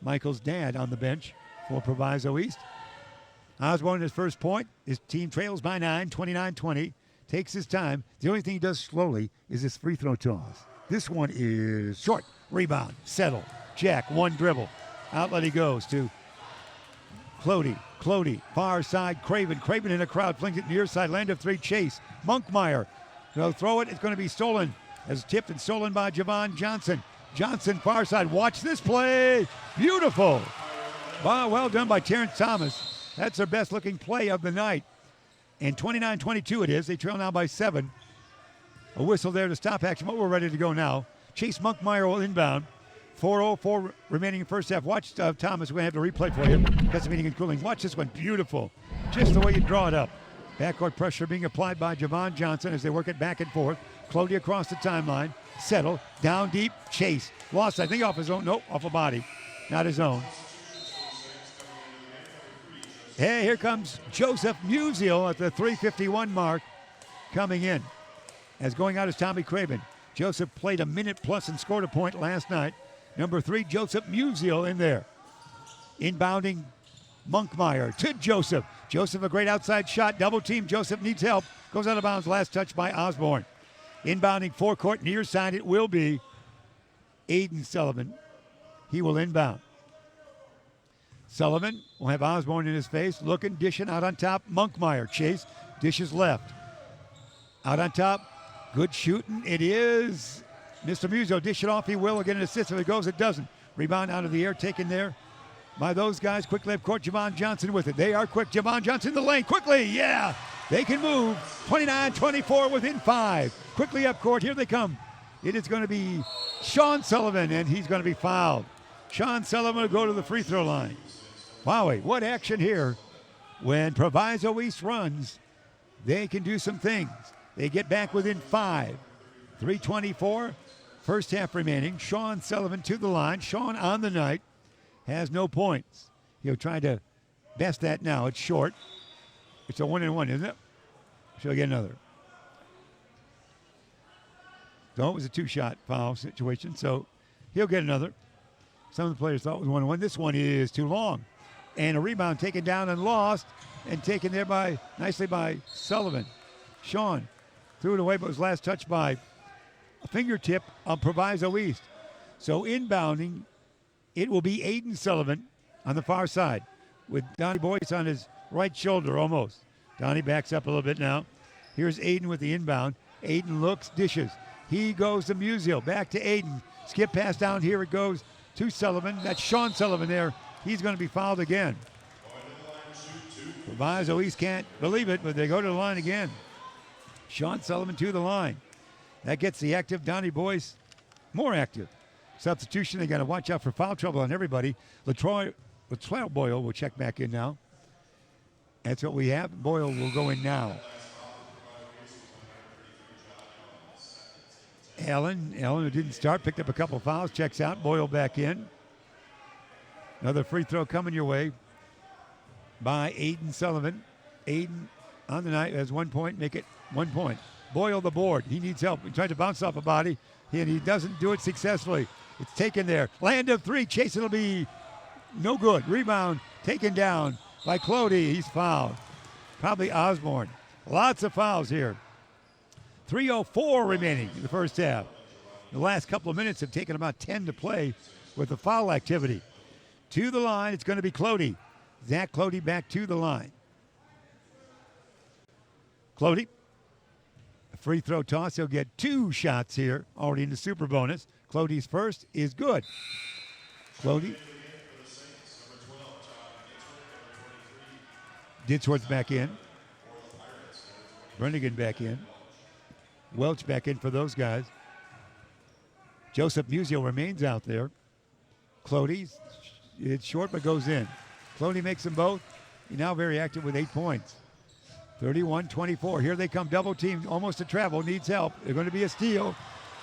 Michael's dad on the bench for Proviso East. Osborne, his first point. His team trails by 9, 29-20. Takes his time. The only thing he does slowly is his free throw toss. This one is short. Rebound. Settle. Jack. One dribble. Outlet he goes to Clody. Clody. Far side. Craven. Craven in a crowd. Flings it near side. Land of three. Chase. Monkmeyer. They'll throw it. It's going to be stolen. As tipped and stolen by Javon Johnson. Johnson far side. Watch this play. Beautiful. Wow, well done by Terrence Thomas. That's their best looking play of the night. And 29-22 it is. They trail now by 7. A whistle there to stop action, but we're ready to go now. Chase Monkmeyer will inbound. 4:04 remaining in first half. Watch Thomas. We're going to have to replay for you. Custom heating and cooling. Watch this one. Beautiful. Just the way you draw it up. Backcourt pressure being applied by Javon Johnson as they work it back and forth. Clody across the timeline. Settle. Down deep. Chase. Lost, I think, off his own. Nope, off a body. Not his own. Hey, here comes Joseph Musial at the 3:51 mark coming in. As going out is Tommy Craven. Joseph played a minute plus and scored a point last night. Number 3, Joseph Musial in there. Inbounding Monkmeyer to Joseph. Joseph, a great outside shot. Double team. Joseph needs help. Goes out of bounds. Last touch by Osborne. Inbounding forecourt near side. It will be Aiden Sullivan. He will inbound. Sullivan will have Osborne in his face. Looking, dishing out on top. Monkmeyer. Chase. Dishes left. Out on top. Good shooting. It is Mr. Musial. Dish it off. He will. Get an assist. If it goes, it doesn't. Rebound out of the air. Taken there by those guys. Quick left court. Javon Johnson with it. They are quick. Javon Johnson in the lane. Quickly. Yeah. They can move. 29-24 within 5. Quickly up court. Here they come. It is going to be Sean Sullivan, and he's going to be fouled. Sean Sullivan will go to the free throw line. Wowie, what action here. When Proviso East runs, they can do some things. They get back within 5. 3:24, first half remaining. Sean Sullivan to the line. Sean on the night has no points. He'll try to best that now. It's short. It's a 1-1, isn't it? She'll get another. So it was a 2-shot foul situation, so he'll get another. Some of the players thought it was 1-1. This one is too long. And a rebound taken down and lost, and taken there nicely by Sullivan. Sean threw it away, but was last touched by a fingertip of Proviso East. So inbounding, it will be Aiden Sullivan on the far side with Donnie Boyce on his right shoulder almost. Donnie backs up a little bit now. Here's Aiden with the inbound. Aiden looks, dishes. He goes to Musial. Back to Aiden. Skip pass down. Here it goes to Sullivan. That's Sean Sullivan there. He's going to be fouled again. Proviso East can't believe it, but they go to the line again. Sean Sullivan to the line. That gets the active Donnie Boyce more active. Substitution, they got to watch out for foul trouble on everybody. Latrell Boyle will check back in now. That's what we have. Boyle will go in now. Allen, who didn't start, picked up a couple fouls, checks out. Boyle back in. Another free throw coming your way by Aiden Sullivan. Aiden on the night has 1 point, make it 1 point. Boyle the board. He needs help. He tried to bounce off a body, and he doesn't do it successfully. It's taken there. Land of three. Chase, it'll be no good. Rebound taken down by Clody. He's fouled. Probably Osborne. Lots of fouls here. 3:04 remaining in the first half. The last couple of minutes have taken about 10 to play with the foul activity. To the line, it's going to be Clody. Zach Clody back to the line. Clody, a free throw toss. He'll get 2 shots here, already in the super bonus. Clody's first is good. Clody. Ditzworth back in. Brennigan back in. Welch back in for those guys. Joseph Musial remains out there. Clody's, it's short but goes in. Clody makes them both. He's now very active with 8 points. 31-24. Here they come, double team, almost a travel, needs help. They're going to be a steal.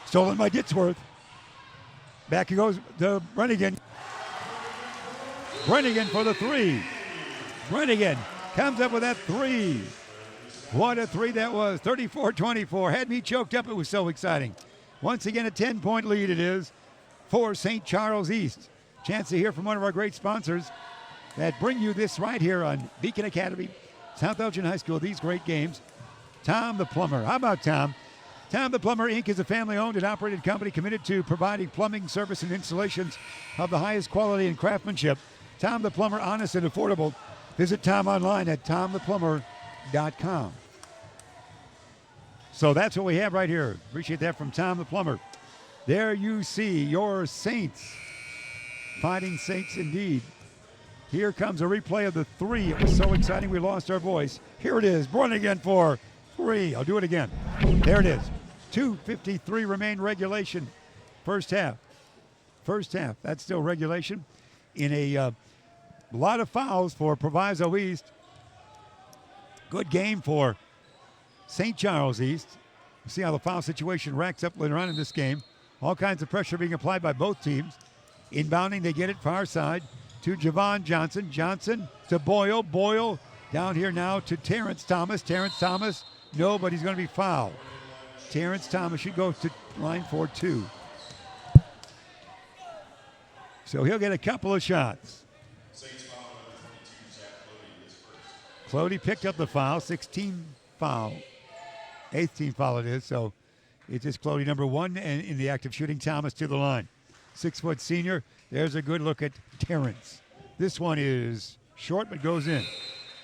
Stolen by Ditzworth. Back he goes to Brennigan. Brennigan for the three. Brennigan comes up with that three. What a three that was. 34-24. Had me choked up. It was so exciting. Once again, a 10-point lead it is for St. Charles East. Chance to hear from one of our great sponsors that bring you this right here on Beacon Academy, South Elgin High School, these great games. Tom the Plumber. How about Tom? Tom the Plumber, Inc. is a family-owned and operated company committed to providing plumbing service and installations of the highest quality and craftsmanship. Tom the Plumber, honest and affordable. Visit Tom online at tomtheplumber.com. So that's what we have right here. Appreciate that from Tom the Plumber. There you see your Saints. Fighting Saints indeed. Here comes a replay of the three. It was so exciting we lost our voice. Here it is. Born again for three. I'll do it again. There it is. 2:53 remain regulation. First half. First half. That's still regulation. In a lot of fouls for Proviso East. Good game for St. Charles East. We'll see how the foul situation racks up later on in this game. All kinds of pressure being applied by both teams. Inbounding, they get it far side to Javon Johnson. Johnson to Boyle. Boyle down here now to Terrence Thomas. Terrence Thomas, no, but he's going to be fouled. Terrence Thomas should go to line for two. So he'll get a couple of shots. Clody picked up the foul, 16 foul. 8th team foul it is, so it's just Clody number one and in the act of shooting. Thomas to the line. 6-foot senior. There's a good look at Terrence. This one is short but goes in.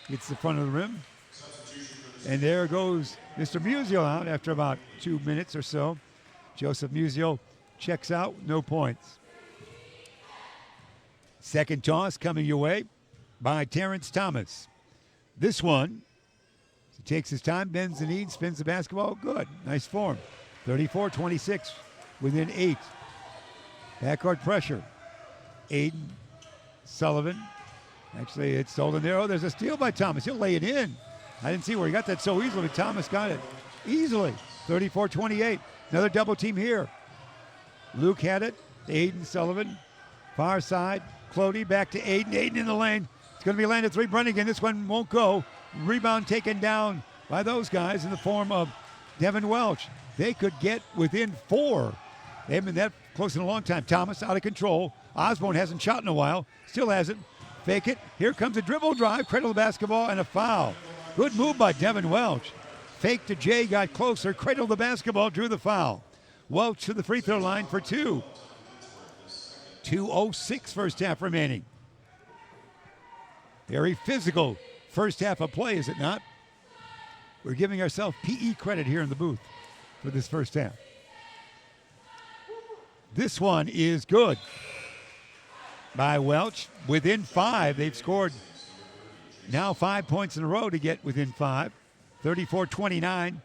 Gets the front of the rim. And there goes Mr. Musial out after about 2 minutes or so. Joseph Musial checks out, no points. Second toss coming your way by Terrence Thomas. This one, he takes his time, bends the knee, spins the basketball. Good, nice form. 34-26 within 8. Backcourt pressure. Aiden Sullivan. Actually, it's stolen there. Oh, there's a steal by Thomas. He'll lay it in. I didn't see where he got that so easily, but Thomas got it easily. 34-28. Another double team here. Luke had it. Aiden Sullivan. Far side. Clody back to Aiden. Aiden in the lane. It's going to be a landed three. Brennigan. This one won't go. Rebound taken down by those guys in the form of Devin Welch. They could get within 4. They haven't been that close in a long time. Thomas out of control. Osborne hasn't shot in a while. Still hasn't. Fake it. Here comes a dribble drive. Cradle the basketball and a foul. Good move by Devin Welch. Fake to Jay. Got closer. Cradled the basketball. Drew the foul. Welch to the free throw line for 2. 2:06 first half remaining. Very physical first half of play, is it not? We're giving ourselves PE credit here in the booth for this first half. This one is good by Welch. Within 5, they've scored now 5 points in a row to get within 5. 34-29.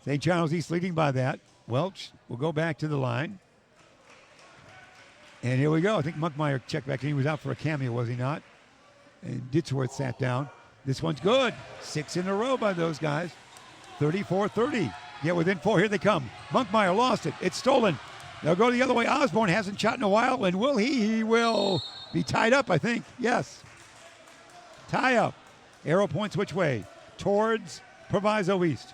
St. Charles East leading by that. Welch will go back to the line. And here we go. I think Munkmeyer checked back in. He was out for a cameo, was he not? And Ditsworth sat down. This one's good. 6 in a row by those guys. 34-30. Yeah, within 4. Here they come. Munkmeyer lost it. It's stolen. They'll go the other way. Osborne hasn't shot in a while. And will he? He will be tied up, I think. Yes. Tie up. Arrow points which way? Towards Proviso East.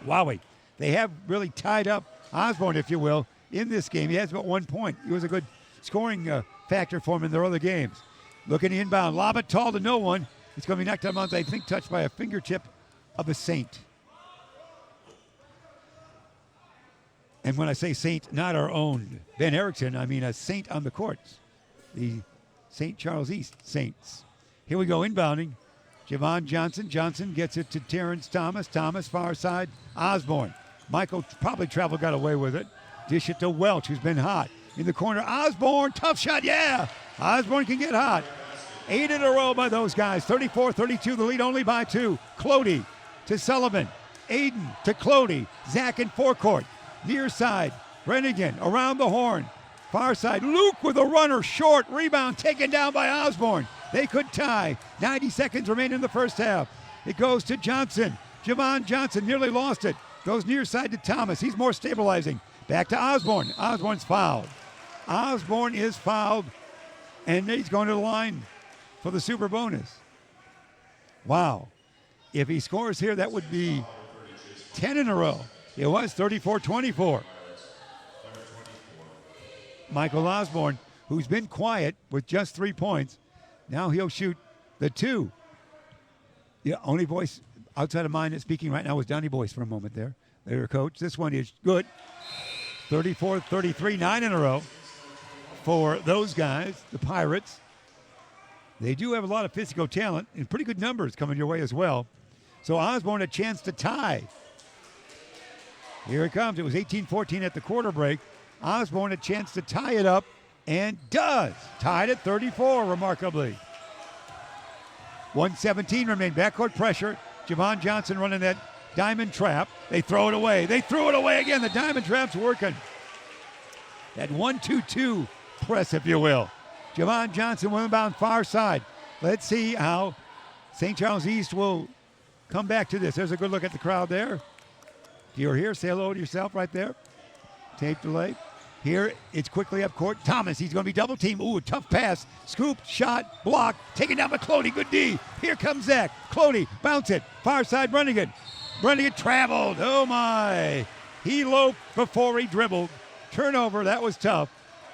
Wowie. They have really tied up Osborne, if you will, in this game. He has about 1 point. He was a good scoring factor for him in their other games. Looking inbound. Lob it tall to no one. It's going to be knocked out of bounds, I think, touched by a fingertip of a Saint. And when I say Saint, not our own Ben Erickson, I mean a Saint on the courts. The St. Charles East Saints. Here we go, inbounding. Javon Johnson. Johnson gets it to Terrence Thomas. Thomas, far side. Osborne. Michael probably got away with it. Dish it to Welch, who's been hot. In the corner, Osborne. Tough shot, yeah. Osborne can get hot. 8 in a row by those guys. 34-32, the lead only by 2. Clody to Sullivan. Aiden to Clody. Zach in forecourt. Near side. Brennigan around the horn. Far side. Luke with a runner. Short. Rebound taken down by Osborne. They could tie. 90 seconds remain in the first half. It goes to Johnson. Javon Johnson nearly lost it. Goes near side to Thomas. He's more stabilizing. Back to Osborne. Osborne's fouled. Osborne is fouled. And he's going to the line for the super bonus. Wow. If he scores here, that would be 10 in a row. It was 34-24. Michael Osborne, who's been quiet with just 3 points, now he'll shoot the 2. The only voice outside of mine that's speaking right now was Donnie Boyce for a moment there. Their coach. This one is good. 34-33, 9 in a row for those guys, the Pirates. They do have a lot of physical talent and pretty good numbers coming your way as well. So Osborne a chance to tie. Here it comes. It was 18-14 at the quarter break. Osborne a chance to tie it up and does. Tied at 34, remarkably. 1:17 remain. Backcourt pressure. Javon Johnson running that diamond trap. They throw it away. They threw it away again. The diamond trap's working. That 1-2-2 press, if you will. Javon Johnson, inbound far side. Let's see how St. Charles East will come back to this. There's a good look at the crowd there. If you're here, say hello to yourself right there. Tape delay. Here, it's quickly up court. Thomas, he's going to be double teamed. Ooh, tough pass. Scoop, shot, block. Taken down by Clody. Good D. Here comes Zach. Clody, bounce it. Far side, Brennigan. Brennigan traveled. Oh, my. He loped before he dribbled. Turnover, that was tough.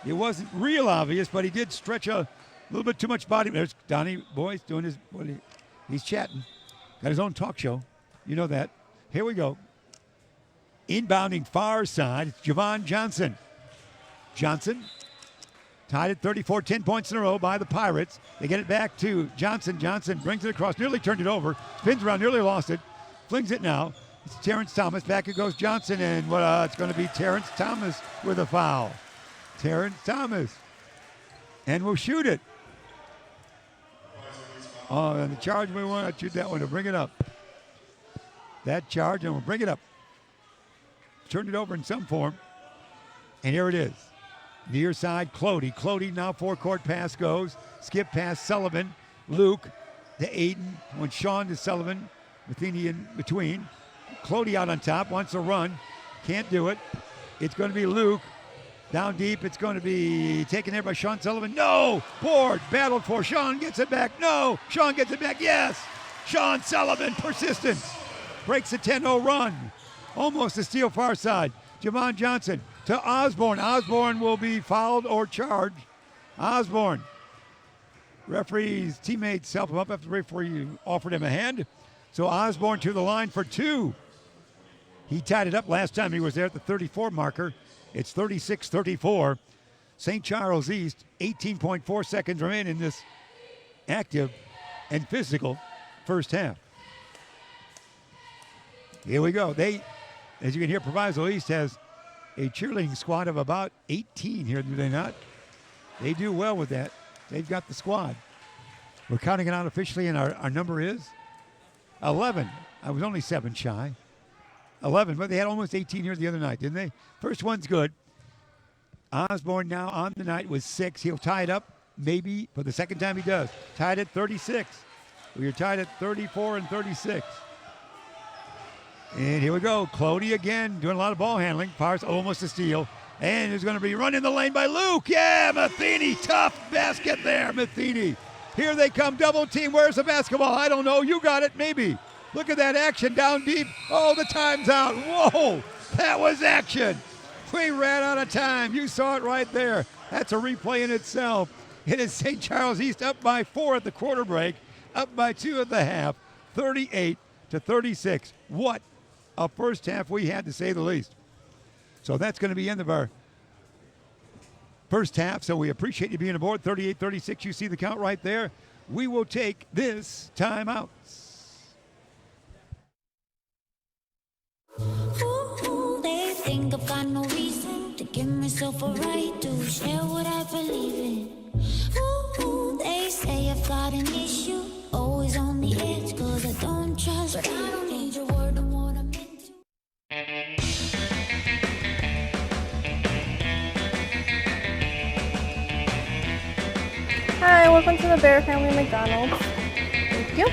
It wasn't real obvious, but he did stretch a little bit too much body. There's Donnie Boyce doing his, he's chatting. Got his own talk show. You know that. Here we go. Inbounding far side, it's Javon Johnson. Johnson tied at 34, 10 points in a row by the Pirates. They get it back to Johnson. Johnson brings it across, nearly turned it over. Spins around, nearly lost it. Flings it now. It's Terrence Thomas. Back it goes Johnson, and it's going to be Terrence Thomas with a foul. Terrence Thomas. And we'll shoot it. Oh, and the charge, we want to shoot that one to bring it up. That charge, and we'll bring it up. Turned it over in some form. And here it is. Near side, Clody. Clody now forecourt pass goes. Skip pass, Sullivan. Luke to Aiden. When Sean to Sullivan. Matheny in between. Clody out on top. Wants to run. Can't do it. It's going to be Luke. Down deep. It's going to be taken there by Sean Sullivan. No! Board. Battled for. Sean gets it back. No! Sean gets it back. Yes! Sean Sullivan. Persistence. Breaks a 10-0 run. Almost a steal far side. Javon Johnson to Osborne. Osborne will be fouled or charged. Osborne. Referee's teammates help him up after the referee offered him a hand. So Osborne to the line for 2. He tied it up last time he was there at the 34 marker. It's 36-34. St. Charles East, 18.4 seconds remain in this active and physical first half. Here we go. As you can hear, Proviso East has a cheerleading squad of about 18 here, do they not? They do well with that. They've got the squad. We're counting it out officially, and our number is 11. I was only 7 shy. 11, but they had almost 18 here the other night, didn't they? First one's good. Osborne now on the night with 6. He'll tie it up maybe for the second time he does. Tied at 36. We are tied at 34 and 36. And here we go. Clody again doing a lot of ball handling. Fires almost a steal. And is going to be run in the lane by Luke. Yeah, Matheny. Tough basket there, Matheny. Here they come. Double team. Where's the basketball? I don't know. You got it. Maybe. Look at that action down deep. Oh, the time's out. Whoa. That was action. We ran out of time. You saw it right there. That's a replay in itself. It is St. Charles East up by 4 at the quarter break. Up by 2 at the half. 38 to 36. What a first half we had, to say the least. So that's going to be the end of our first half. So we appreciate you being aboard. 38-36. You see the count right there. We will take this timeout. Ooh, they think I've got no reason to give myself a right to share what I believe in. Ooh, they say I've got an issue, always on the edge, cause I don't trust, but I don't need your word on what I'm into. Hi, welcome to the Bear Family McDonald's. Thank you.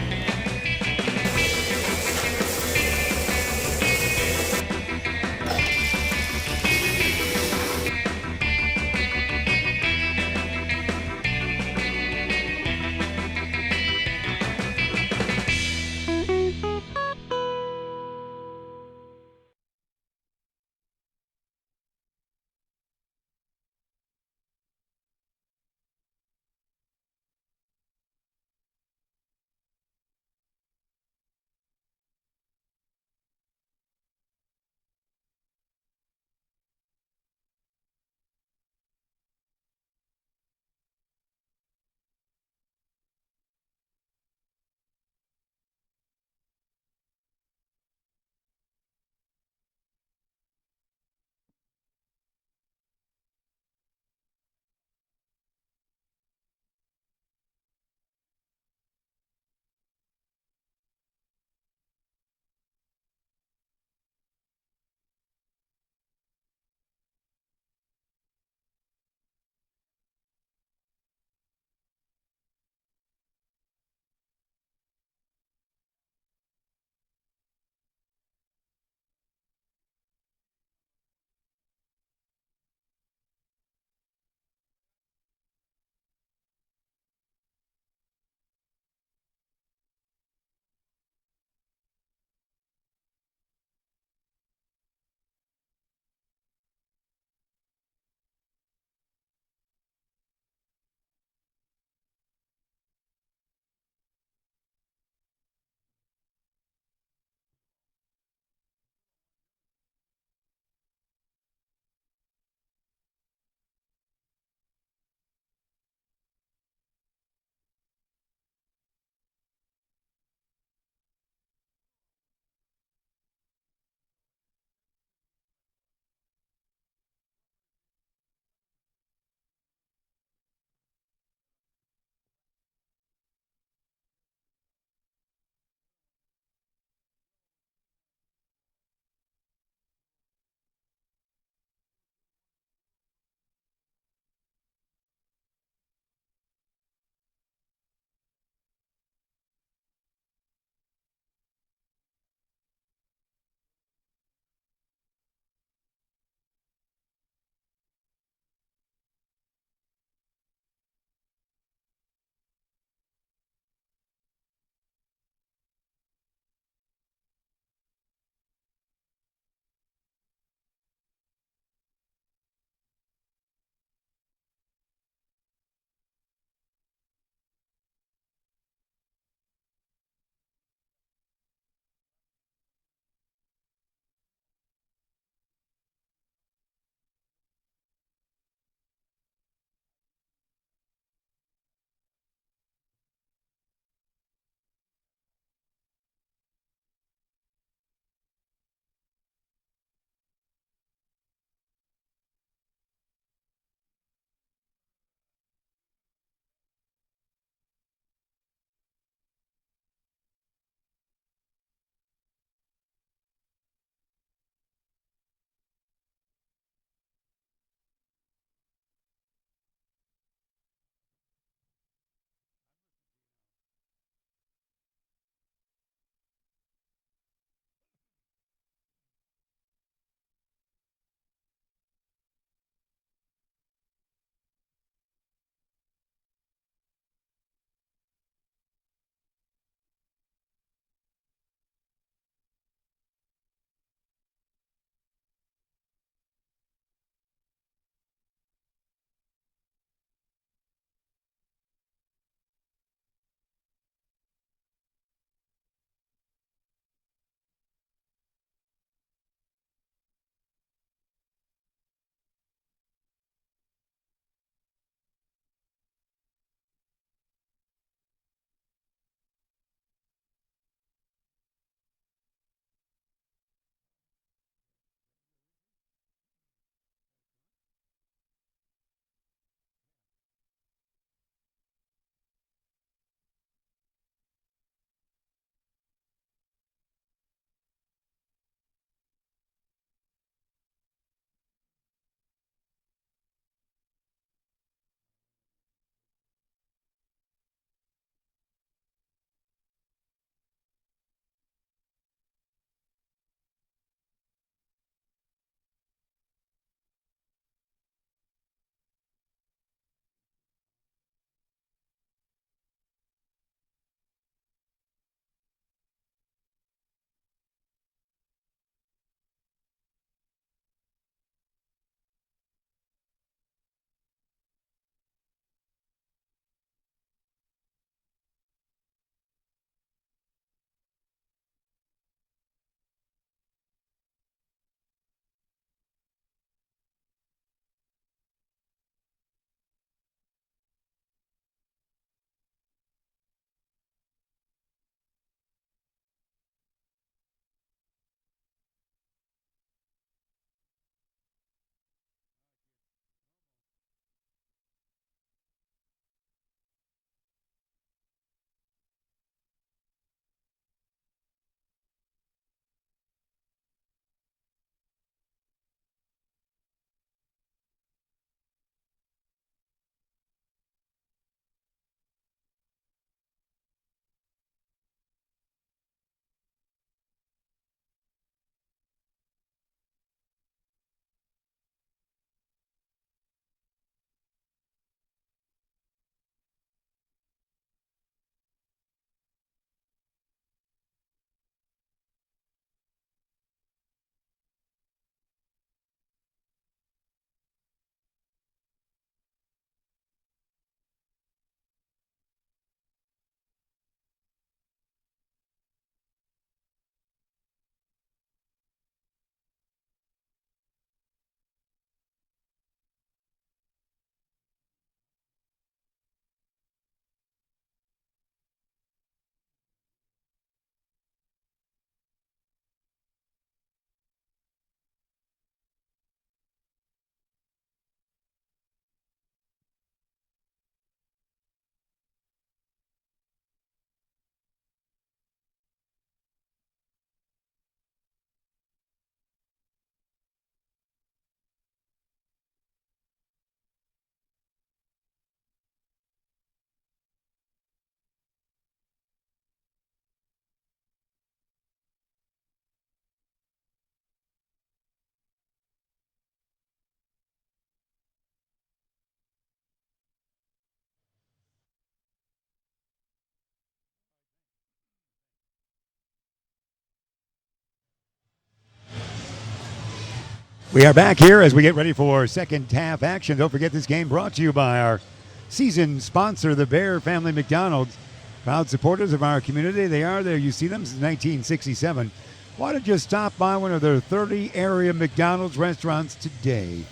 We are back here as we get ready for second half action. Don't forget this game brought to you by our season sponsor, the Bear Family McDonald's. Proud supporters of our community. They are there. You see them since 1967. Why don't you stop by one of their 30 area McDonald's restaurants today?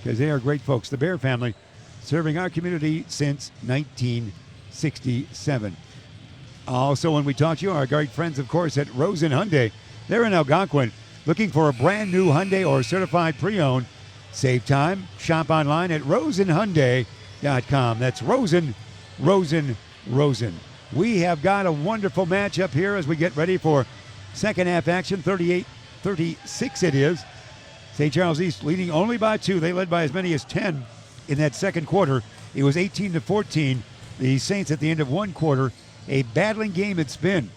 Because they are great folks. The Bear Family, serving our community since 1967. Also, when we talk to you, our great friends, of course, at Rosen Hyundai. They're in Algonquin. Looking for a brand new Hyundai or certified pre-owned? Save time. Shop online at rosenhyundai.com. That's Rosen. We have got a wonderful matchup here as we get ready for second half action. 38-36 it is. St. Charles East leading only by 2. They led by as many as 10 in that second quarter. It was 18-14. The Saints at the end of one quarter. A battling game it's been.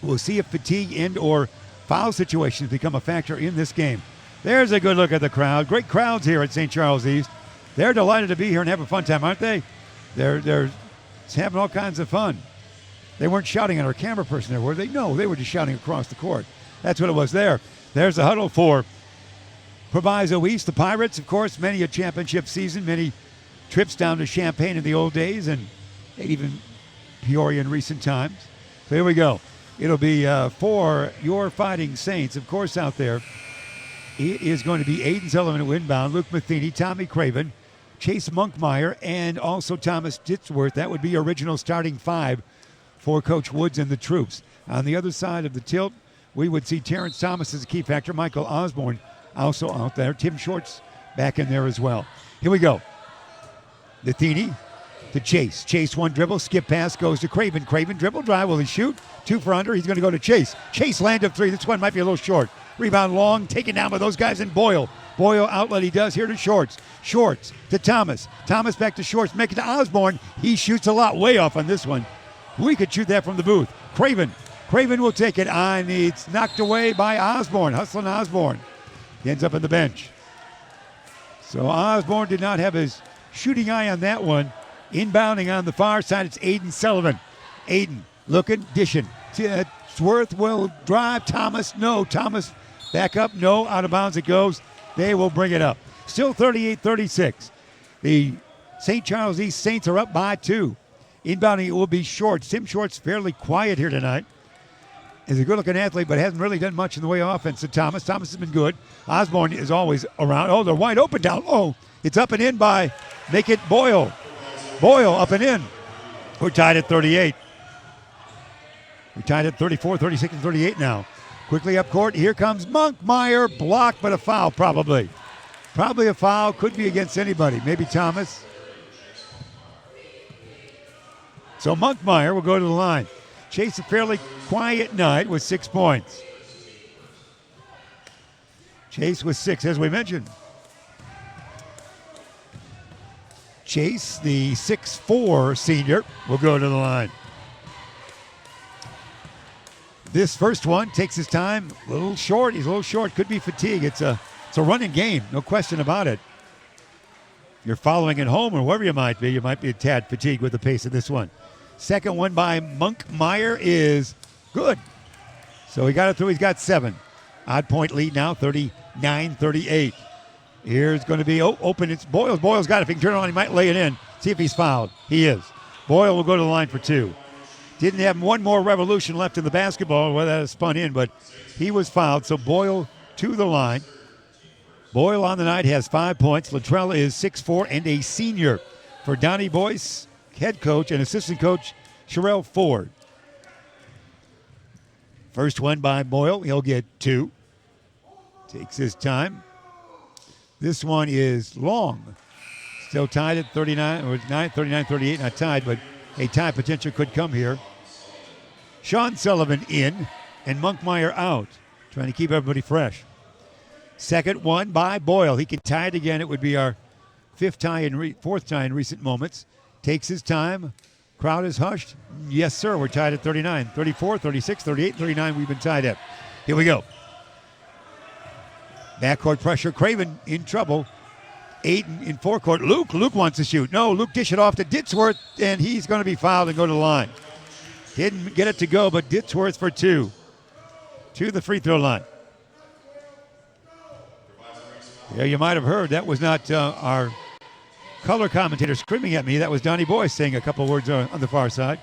We'll see if fatigue and or foul situations become a factor in this game. There's a good look at the crowd. Great crowds here at St. Charles East. They're delighted to be here and have a fun time, aren't they? They're having all kinds of fun. They weren't shouting at our camera person there, were they? No, they were just shouting across the court. That's what it was there. There's the huddle for Proviso East. The Pirates, of course, many a championship season, many trips down to Champaign in the old days, and even Peoria in recent times. So here we go. It'll be for your Fighting Saints, of course, out there. It is going to be Aiden Sullivan at inbound, Luke Matheny, Tommy Craven, Chase Monkmeyer, and also Thomas Ditsworth. That would be original starting 5 for Coach Woods and the troops. On the other side of the tilt, we would see Terrence Thomas as a key factor, Michael Osborne also out there, Tim Shorts back in there as well. Here we go. Matheny to Chase. Chase one dribble, skip pass goes to Craven. Craven dribble drive, will he shoot? 2 for under, he's going to go to Chase. Chase land of 3, this one might be a little short. Rebound long, taken down by those guys in Boyle. Boyle outlet he does here to Shorts. Shorts to Thomas. Thomas back to Shorts, make it to Osborne. He shoots a lot, way off on this one. We could shoot that from the booth. Craven will take it on. It's knocked away by Osborne, hustling Osborne. He ends up on the bench. So Osborne did not have his shooting eye on that one. Inbounding on the far side, it's Aiden Sullivan. Aiden looking, dishing. Sworth will drive. Thomas, no. Thomas back up, no. Out of bounds it goes. They will bring it up. Still 38-36. The St. Charles East Saints are up by 2. Inbounding it will be Shorts. Tim Shorts fairly quiet here tonight. Is a good-looking athlete, but hasn't really done much in the way of offense to Thomas. Thomas has been good. Osborne is always around. Oh, they're wide open down. Oh, it's up and in by, make it Boyle. Boyle up and in. We're tied at 38. We're tied at 34, 36, and 38 now. Quickly up court. Here comes Monkmeyer. Blocked, but a foul probably. Probably a foul. Could be against anybody. Maybe Thomas. So Monkmeyer will go to the line. Chase a fairly quiet night with 6 points. Chase with 6, as we mentioned. Chase, the 6'4" senior, will go to the line. This first one takes his time. A little short. He's a little short. Could be fatigue. It's a running game. No question about it. If you're following at home or wherever you might be a tad fatigued with the pace of this one. Second one by Monkmeyer is good. So he got it through. He's got 7. Odd point lead now, 39-38. Here's going to be open. It's Boyle. Boyle's got it. If he can turn it on, he might lay it in. See if he's fouled. He is. Boyle will go to the line for 2. Didn't have one more revolution left in the basketball where that spun in, but he was fouled. So Boyle to the line. Boyle on the night has 5 points. Luttrell is 6'4" and a senior. For Donnie Boyce, head coach and assistant coach Sherelle Ford. First one by Boyle. He'll get 2. Takes his time. This one is long. Still tied at 39-38, not tied, but a tie potential could come here. Sean Sullivan in and Monkmeyer out, trying to keep everybody fresh. Second one by Boyle. He can tie it again. It would be our fourth tie in recent moments. Takes his time. Crowd is hushed. Yes, sir. We're tied at 39. 34, 36, 38, 39. We've been tied at. Here we go. Backcourt pressure. Craven in trouble. Aiden in forecourt. Luke wants to shoot. No, Luke dish it off to Ditsworth, and he's going to be fouled and go to the line. Didn't get it to go, but Ditsworth for 2. To the free throw line. Yeah, you might have heard that was not our color commentator screaming at me. That was Donnie Boyce saying a couple words on the far side.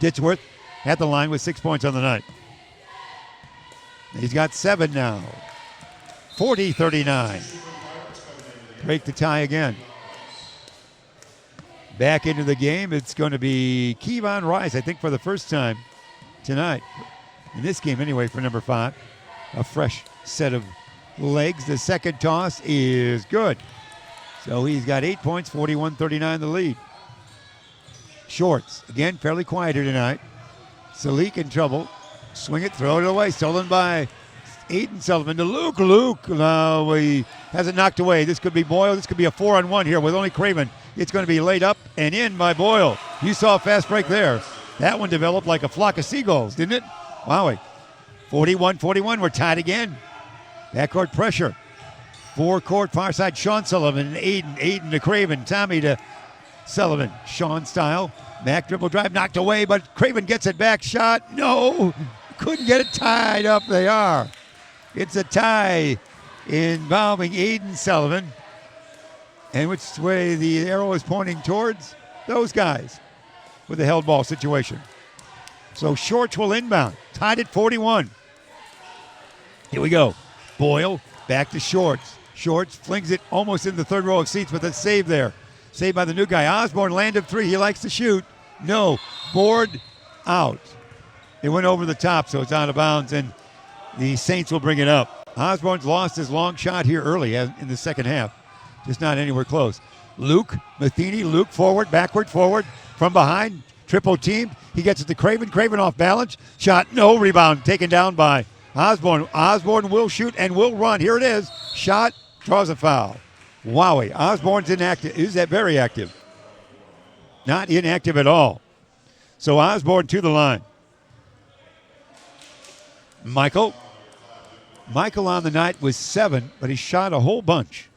Ditchworth at the line with 6 points on the night. He's got 7 now. 40-39. Break the tie again. Back into the game, it's going to be Kevon Rice, I think for the first time tonight. In this game anyway for number 5. A fresh set of legs. The second toss is good. So he's got 8 points, 41-39 the lead. Shorts, again, fairly quieter tonight. Salik in trouble. Swing it, throw it away. Stolen by Aiden Sullivan to Luke. Luke now he has it knocked away. This could be Boyle. This could be a 4-on-1 here with only Craven. It's going to be laid up and in by Boyle. You saw a fast break there. That one developed like a flock of seagulls, didn't it? Wowie. 41-41, we're tied again. Backcourt pressure. Four-court far side, Sean Sullivan and Aiden. Aiden to Craven. Tommy to Sullivan. Sean style. Mac dribble drive knocked away, but Craven gets it back. Shot. No. Couldn't get it tied up. They are. It's a tie involving Aiden Sullivan. And which way the arrow is pointing towards? Those guys with the held ball situation. So Shorts will inbound. Tied at 41. Here we go. Boyle back to Shorts. Shorts flings it almost in the third row of seats, but a save there. Saved by the new guy. Osborne landed 3. He likes to shoot. No. Board out. It went over the top, so it's out of bounds, and the Saints will bring it up. Osborne's lost his long shot here early in the second half. Just not anywhere close. Luke Matheny. Luke forward, backward, forward. From behind. Triple teamed. He gets it to Craven. Craven off balance. Shot. No. Rebound. Taken down by Osborne. Osborne will shoot and will run. Here it is. Shot. Draws a foul. Wowie. Osborne's inactive. Is that very active? Not inactive at all. So Osborne to the line. Michael on the night was 7, but he shot a whole bunch.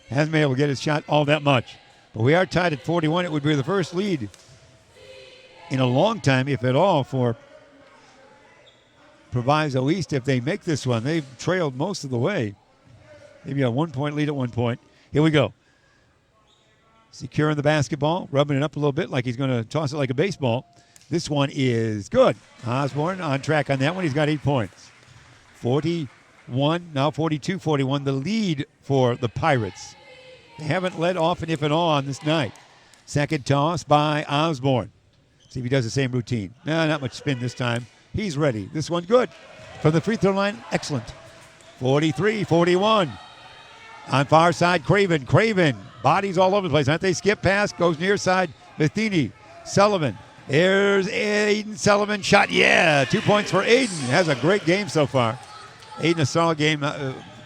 Hasn't been able to get his shot all that much. But we are tied at 41. It would be the first lead in a long time, if at all, for Proviso East. If they make this one, they've trailed most of the way. Maybe a 1-point lead at one point. Here we go. Securing the basketball, rubbing it up a little bit like he's going to toss it like a baseball. This one is good. Osborne on track on that one. He's got 8 points. 41, now 42-41, the lead for the Pirates. They haven't led often, if at all, on this night. Second toss by Osborne. See if he does the same routine. No, not much spin this time. He's ready. This one good. From the free throw line, excellent. 43-41. On far side, Craven. Craven. Bodies all over the place. Aren't they? Skip pass. Goes near side. Matheny. Sullivan. There's Aiden Sullivan. Shot. Yeah. 2 points for Aiden. Has a great game so far. Aiden, a solid game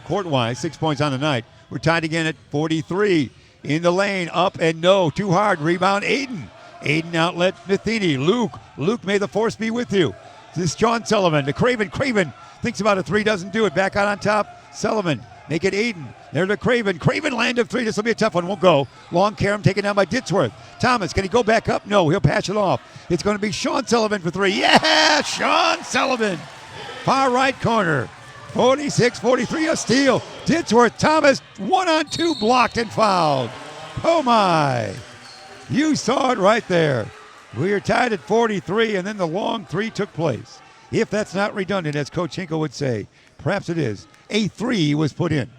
court-wise. 6 points on the night. We're tied again at 43. In the lane. Up and no. Too hard. Rebound Aiden. Aiden outlet Matheny. Luke, may the force be with you. This is John Sullivan to Craven. Craven thinks about a 3. Doesn't do it. Back out on top. Sullivan. Make it Aiden. There to Craven. Craven land of 3. This will be a tough one. Won't go. Long carom taken down by Ditchworth. Thomas, can he go back up? No, he'll patch it off. It's going to be Sean Sullivan for 3. Yeah, Sean Sullivan. Far right corner. 46-43, a steal. Ditchworth, Thomas, 1-on-2, blocked and fouled. Oh, my. You saw it right there. We are tied at 43, and then the long 3 took place. If that's not redundant, as Coach Hinkle would say, perhaps it is. A 3 was put in.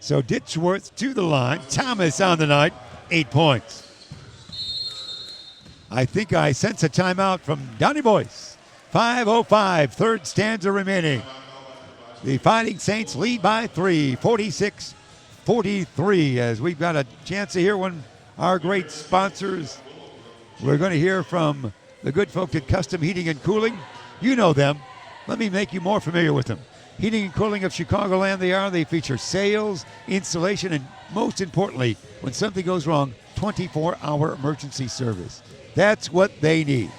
So Ditchworth to the line. Thomas on the night, 8 points. I think I sense a timeout from Donnie Boyce. 5:05, third stanza remaining. The Fighting Saints lead by 3, 46-43, as we've got a chance to hear one of our great sponsors. We're going to hear from the good folks at Custom Heating and Cooling. You know them. Let me make you more familiar with them. Heating and Cooling of Chicagoland they are. They feature sales, installation, and most importantly, when something goes wrong, 24-hour emergency service. That's what they need.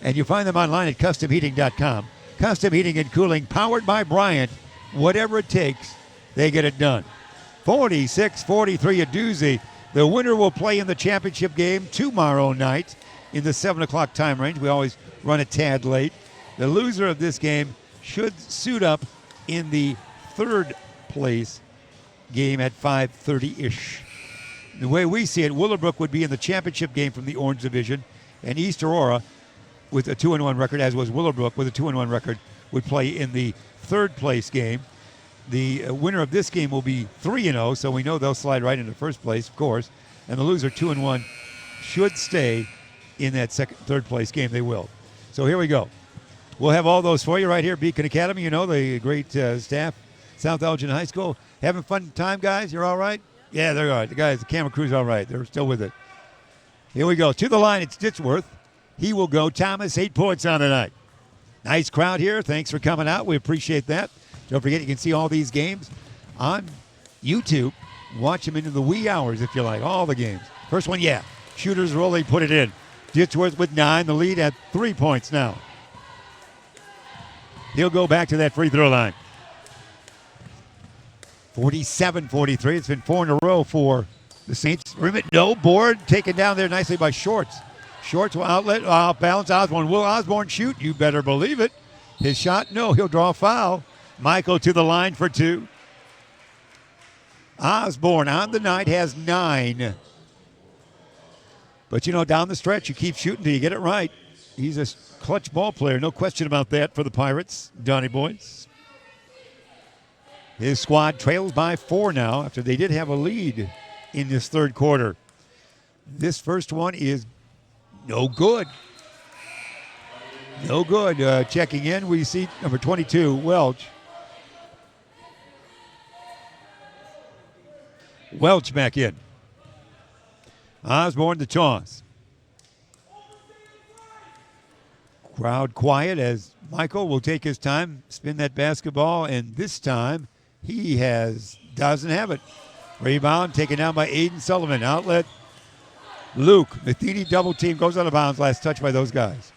And you find them online at customheating.com. Custom Heating and Cooling, powered by Bryant. Whatever it takes, they get it done. 46-43, a doozy. The winner will play in the championship game tomorrow night in the 7 o'clock time range. We always run a tad late. The loser of this game should suit up in the third place game at 5:30-ish. The way we see it, Willowbrook would be in the championship game from the Orange Division, and East Aurora, with a 2-1 record, as was Willowbrook with a 2-1 record, would play in the third place game. The winner of this game will be 3-0, so we know they'll slide right into first place, of course. And the loser, 2-1, should stay in that third place game. They will. So here we go. We'll have all those for you right here at Beacon Academy. You know, the great staff, South Elgin High School. Having fun time, guys? You're all right? Yeah, they're all right. The guys, the camera crew's all right. They're still with it. Here we go. To the line, it's Ditchworth. He will go. Thomas, 8 points on the night. Nice crowd here. Thanks for coming out. We appreciate that. Don't forget, you can see all these games on YouTube. Watch them into the wee hours if you like. All the games. First one, yeah. Shooters rolling, put it in. Ditchworth with 9. The lead at 3 points now. He'll go back to that free throw line. 47-43. It's been 4 in a row for the Saints. No board taken down there nicely by Shorts. Shorts will outlet, balance Osborne. Will Osborne shoot? You better believe it. His shot, no, he'll draw a foul. Michael to the line for 2. Osborne on the night has 9. But, you know, down the stretch, you keep shooting till you get it right. He's a clutch ball player, no question about that for the Pirates, Donnie Boyce. His squad trails by 4 now after they did have a lead in this third quarter. This first one is no good. No good. Checking in, we see number 22, Welch. Welch back in. Osborne the toss. Crowd quiet as Michael will take his time, spin that basketball, and this time he doesn't have it. Rebound taken down by Aiden Sullivan. Outlet, Luke. Matheny double team, goes out of bounds. Last touch by those guys.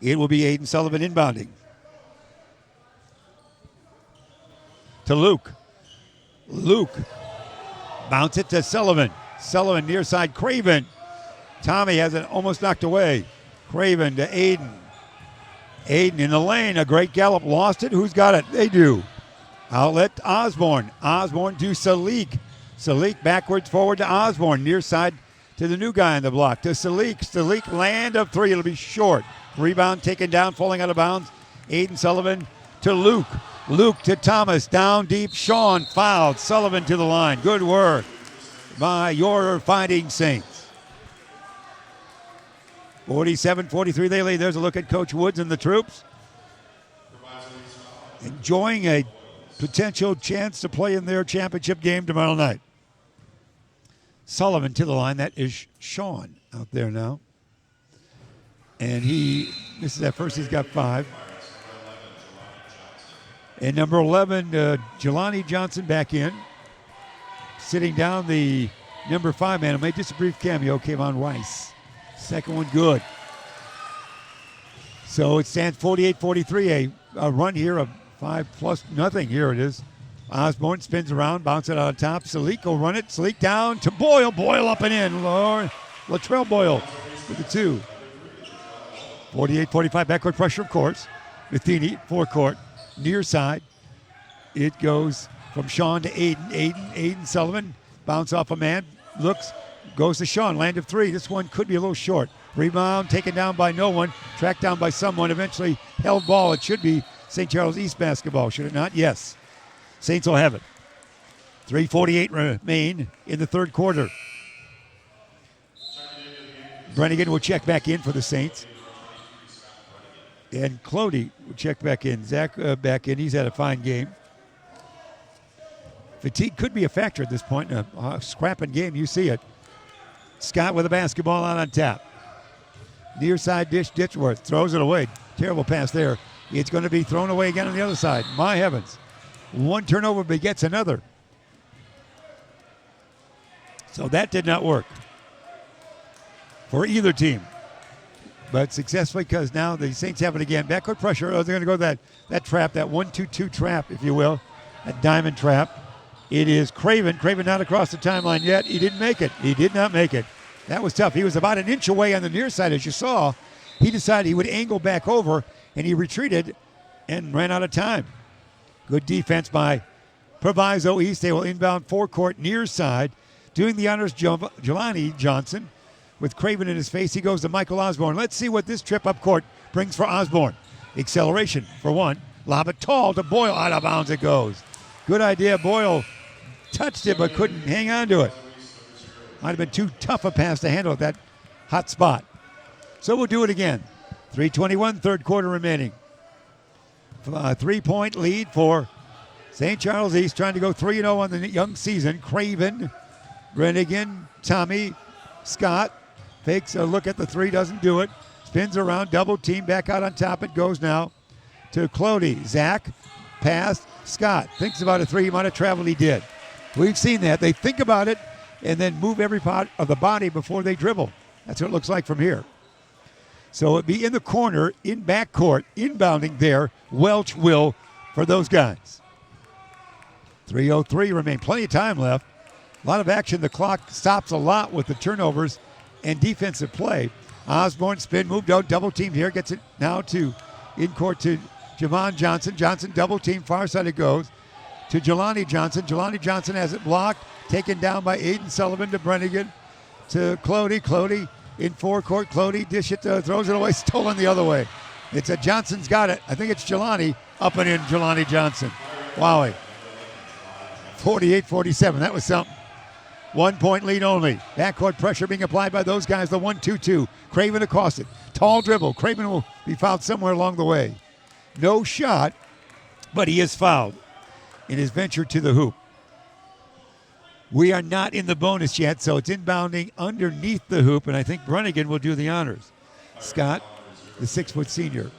It will be Aiden Sullivan inbounding. To Luke. Luke. Bounce it to Sullivan. Sullivan near side. Craven. Tommy has it almost knocked away. Craven to Aiden. Aiden in the lane. A great gallop. Lost it. Who's got it? They do. Outlet Osborne. Osborne to Salik. Salik backwards forward to Osborne. Near side to the new guy on the block. To Salik. Salik land of 3. It'll be short. Rebound taken down. Falling out of bounds. Aiden Sullivan to Luke. Luke to Thomas. Down deep. Sean fouled. Sullivan to the line. Good work by your Fighting Saints. 47-43 they lead. There's a look at Coach Woods and the troops. Enjoying a potential chance to play in their championship game tomorrow night. Sullivan to the line. That is Sean out there now. And this is that first. He's got 5. And number 11, Jelani Johnson back in. Sitting down the number 5 man who made just a brief cameo, Kayvon Rice. Second one good. So it stands 48-43, a run here of 5+0. Here it is. Osborne spins around, bounce it out on top. Salik will run it. Salik down to Boyle. Boyle up and in. Latrell Boyle with the 2. 48-45, backcourt pressure, of course. Matheny, forecourt, near side. It goes from Sean to Aiden. Aiden Sullivan, bounce off a man, looks, goes to Sean, land of 3. This one could be a little short. Rebound taken down by no one, tracked down by someone, eventually held ball. It should be St. Charles East basketball, should it not? Yes. Saints will have it. 3:48 remain in the third quarter. Brennigan will check back in for the Saints. And Clody will check back in. Zach back in. He's had a fine game. Fatigue could be a factor at this point in a scrapping game. You see it. Scott with a basketball out on top. Near side dish, Ditchworth throws it away. Terrible pass there. It's going to be thrown away again on the other side. My heavens. One turnover begets another. So that did not work for either team. But successfully, because now the Saints have it again. Backcourt pressure. Oh, they're going to go that trap, that 1-2-2 trap, if you will. That diamond trap. It is Craven. Craven not across the timeline yet. He didn't make it. He did not make it. That was tough. He was about an inch away on the near side, as you saw. He decided he would angle back over, and he retreated and ran out of time. Good defense by Proviso East. They will inbound forecourt near side. Doing the honors, Jelani Johnson. With Craven in his face, he goes to Michael Osborne. Let's see what this trip up court brings for Osborne. Acceleration for one. Lob it tall to Boyle. Out of bounds it goes. Good idea. Boyle touched it but couldn't hang on to it. Might have been too tough a pass to handle at that hot spot. So we'll do it again. 3:21, third quarter remaining. A 3-point lead for St. Charles East, trying to go 3-0 on the young season. Craven, Brennigan, Tommy, Scott. Fakes a look at the three, doesn't do it. Spins around, double team, back out on top. It goes now to Clody. Zach, pass. Scott thinks about a three. He might have traveled. He did. We've seen that. They think about it and then move every part of the body before they dribble. That's what it looks like from here. So it'd be in the corner, in backcourt, inbounding there. Welch will for those guys. 3:03 remain. Plenty of time left. A lot of action. The clock stops a lot with the turnovers and defensive play. Osborne spin, moved out, double teamed here. Gets it now to in court to Javon Johnson. Johnson double team, far side it goes to Jelani Johnson. Jelani Johnson has it blocked, taken down by Aiden Sullivan to Brennigan to Clody. Clody in forecourt. Clody dish it, throws it away, stolen the other way. It's a Johnson's got it. I think it's Jelani up and in. Jelani Johnson. Wowie. 48-47. That was something. 1 point lead only. Backcourt pressure being applied by those guys. The 1-2-2. Craven accosted. Tall dribble. Craven will be fouled somewhere along the way. No shot, but he is fouled in his venture to the hoop. We are not in the bonus yet, so it's inbounding underneath the hoop, and I think Brunigan will do the honors. Scott, the 6-foot senior.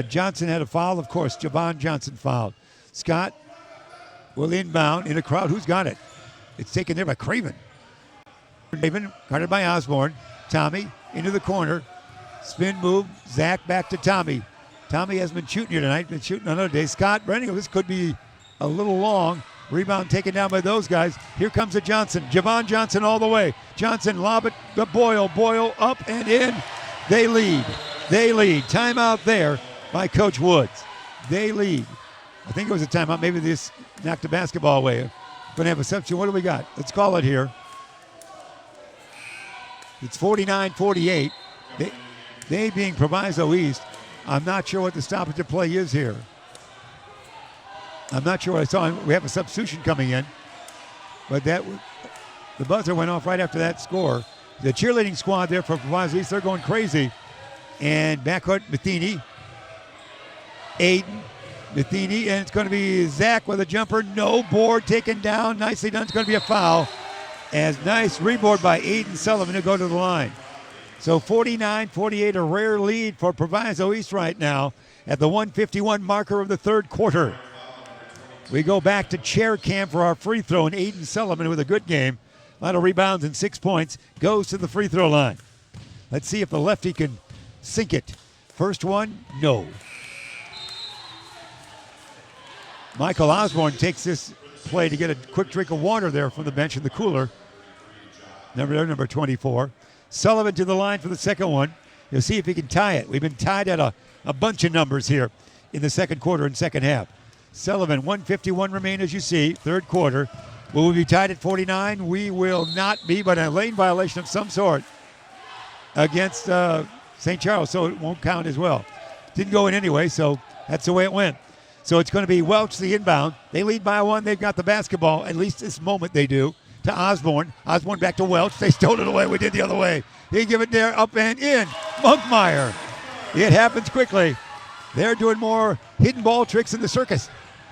Johnson had a foul, of course. Javon Johnson fouled. Scott will inbound in a crowd. Who's got it? It's taken there by Craven. Craven, guarded by Osborne. Tommy into the corner. Spin move. Zach back to Tommy. Tommy hasn't been shooting here tonight. Been shooting another day. Scott Brennigan, this could be a little long. Rebound taken down by those guys. Here comes a Johnson. Javon Johnson all the way. Johnson lob it to Boyle. Boyle up and in. They lead. Timeout there by Coach Woods. They lead. I think it was a timeout. Maybe they just knocked the basketball away. Going to have a substitute. What do we got? Let's call it here. It's 49-48. They being Proviso East. I'm not sure what the stoppage of play is here. I'm not sure what I saw. We have a substitution coming in. But the buzzer went off right after that score. The cheerleading squad there for Proviso East, they're going crazy. And backcourt, Matheny. Aiden. Matheny, and it's going to be Zach with a jumper. No board taken down. Nicely done. It's going to be a foul. As nice rebound by Aiden Sullivan to go to the line. So 49-48, a rare lead for Proviso East right now at the 1:51 marker of the third quarter. We go back to chair cam for our free throw, and Aiden Sullivan with a good game. A lot of rebounds and 6 points. Goes to the free throw line. Let's see if the lefty can sink it. First one, no. Michael Osborne takes this play to get a quick drink of water there from the bench in the cooler. Number 24. Sullivan to the line for the second one. You'll see if he can tie it. We've been tied at a bunch of numbers here in the second quarter and second half. Sullivan, 1:51 remain as you see, third quarter. Will we be tied at 49? We will not be, but a lane violation of some sort against St. Charles, so it won't count as well. Didn't go in anyway, so that's the way it went. So it's going to be Welch, the inbound. They lead by one. They've got the basketball. At least this moment they do. To Osborne. Osborne back to Welch. They stole it away. We did the other way. He give it there, up and in. Monkmeyer. It happens quickly. They're doing more hidden ball tricks in the circus.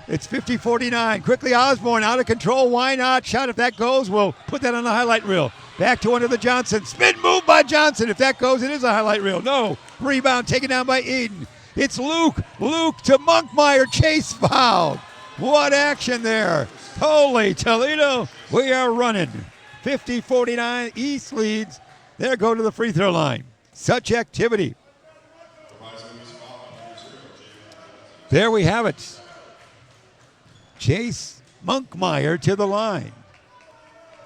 It's 50-49. Quickly Osborne out of control. Why not? Shot if that goes. We'll put that on the highlight reel. Back to under the Johnson. Spin move by Johnson. If that goes, it is a highlight reel. No. Rebound taken down by Eden. It's Luke. Luke to Monkmeyer. Chase fouled. What action there. Holy Toledo. We are running. 50-49. East leads. There go to the free throw line. Such activity. There we have it. Chase Monkmeyer to the line.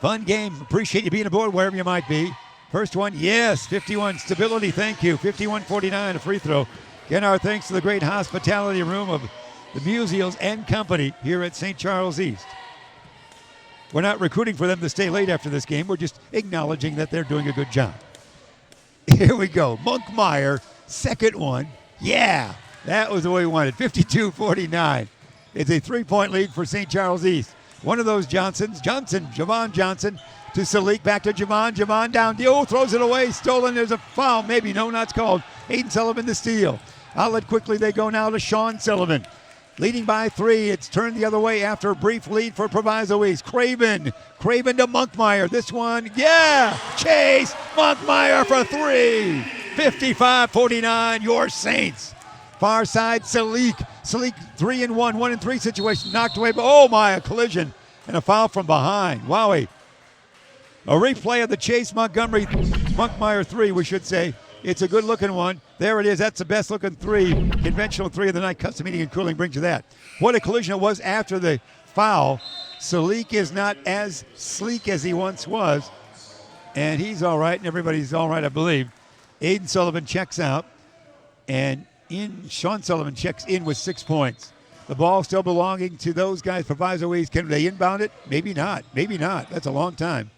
Fun game. Appreciate you being aboard wherever you might be. First one, yes. 51 stability. Thank you. 51-49, a free throw. Again, our thanks to the great hospitality room of the Musials and Company here at St. Charles East. We're not recruiting for them to stay late after this game. We're just acknowledging that they're doing a good job. Here we go. Monkmeyer, second one. Yeah, that was the way we wanted. 52-49. It's a 3-point lead for St. Charles East. One of those Javon Johnson to Salik, back to Javon down. Dio throws it away, stolen. There's a foul, maybe. No, not called. Aiden Sullivan to steal. Outlet quickly, they go now to Sean Sullivan. Leading by 3. It's turned the other way after a brief lead for Proviso East. Craven to Monkmeyer. This one, yeah! Chase Monkmeyer for 3. 55-49, your Saints. Far side, Salik 3-1, 1-3 situation. Knocked away, but oh my, a collision and a foul from behind. Wowie. A replay of the Chase Monkmeyer 3, we should say. It's a good-looking one. There it is. That's the best-looking 3, conventional 3 of the night. Custom Heating and Cooling brings you that. What a collision it was after the foul. Salik is not as sleek as he once was, and he's all right, and everybody's all right, I believe. Aiden Sullivan checks out, and Sean Sullivan checks in with 6 points. The ball still belonging to those guys. Proviso East. Can they inbound it? Maybe not. That's a long time.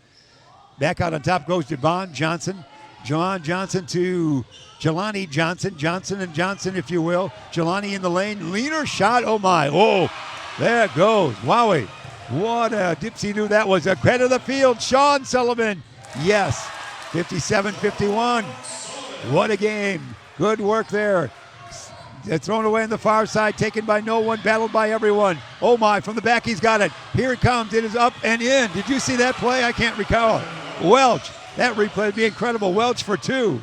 Back out on top goes Javon Johnson. Javon Johnson to Jelani Johnson. Johnson, if you will. Jelani in the lane. Leaner shot. Oh, my. Oh, there it goes. Wowie. What a dipsy-do that was. A credit of the field. Sean Sullivan. Yes. 57-51. What a game. Good work there. It's thrown away on the far side, taken by no one, battled by everyone. Oh, my. From the back, he's got it. Here it comes. It is up and in. Did you see that play? I can't recall. Welch. That replay would be incredible. Welch for 2.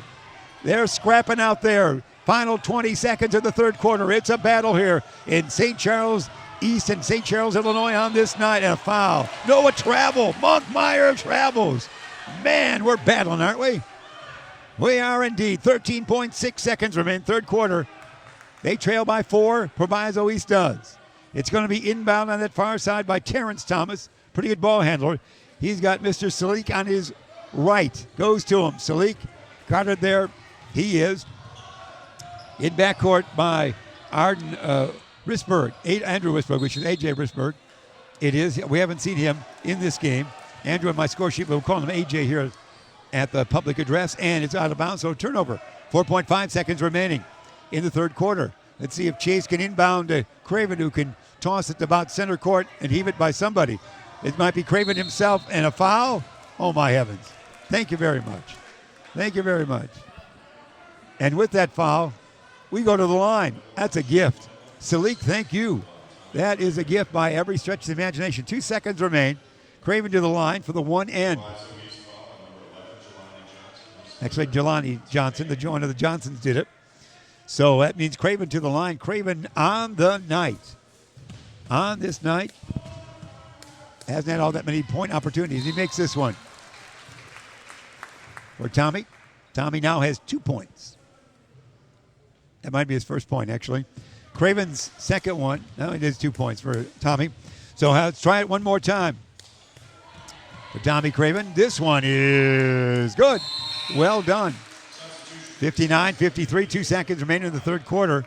They're scrapping out there. Final 20 seconds of the third quarter. It's a battle here in St. Charles East and St. Charles, Illinois on this night. And a foul. No, a travel. Monkmeyer travels. Man, we're battling, aren't we? We are indeed. 13.6 seconds remain. Third quarter. They trail by 4. Proviso East does. It's going to be inbound on that far side by Terrence Thomas. Pretty good ball handler. He's got Mr. Salik on his right. Goes to him. Salik guarded there. He is. In backcourt by Arden Risberg. Andrew Risberg, which is A.J. Risberg. It is. We haven't seen him in this game. Andrew on my score sheet, we'll call him A.J. here at the public address. And it's out of bounds, so turnover. 4.5 seconds remaining in the third quarter. Let's see if Chase can inbound to Craven, who can toss it to about center court and heave it by somebody. It might be Craven himself, and a foul. Oh, my heavens. Thank you very much. And with that foul, we go to the line. That's a gift. Salik, thank you. That is a gift by every stretch of the imagination. 2 seconds remain. Craven to the line for the one end. Actually, Jelani Johnson, one of the Johnsons did it. So that means Craven to the line. Craven on the night. On this night, hasn't had all that many point opportunities. He makes this one. For Tommy. Tommy now has 2 points. That might be his first point, actually. Craven's second one. Now he does 2 points for Tommy. So let's try it one more time. For Tommy Craven. This one is good. Well done. 59-53, 2 seconds remaining in the third quarter.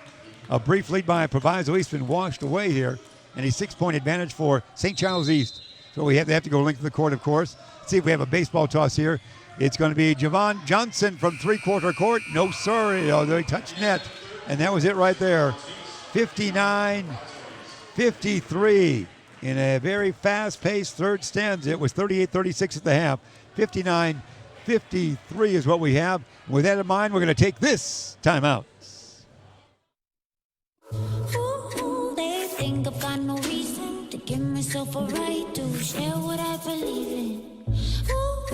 A brief lead by Proviso East been washed away here. And a 6-point advantage for St. Charles East. So they have to go length of the court, of course. Let's see if we have a baseball toss here. It's going to be Javon Johnson from three-quarter court. No, sorry. Oh, they touched net. And that was it right there. 59-53 in a very fast-paced third stanza. It was 38-36 at the half. 59-53 is what we have. With that in mind, we're going to take this timeout. Ooh, they think I've got no reason to give myself a right to share what I believe in.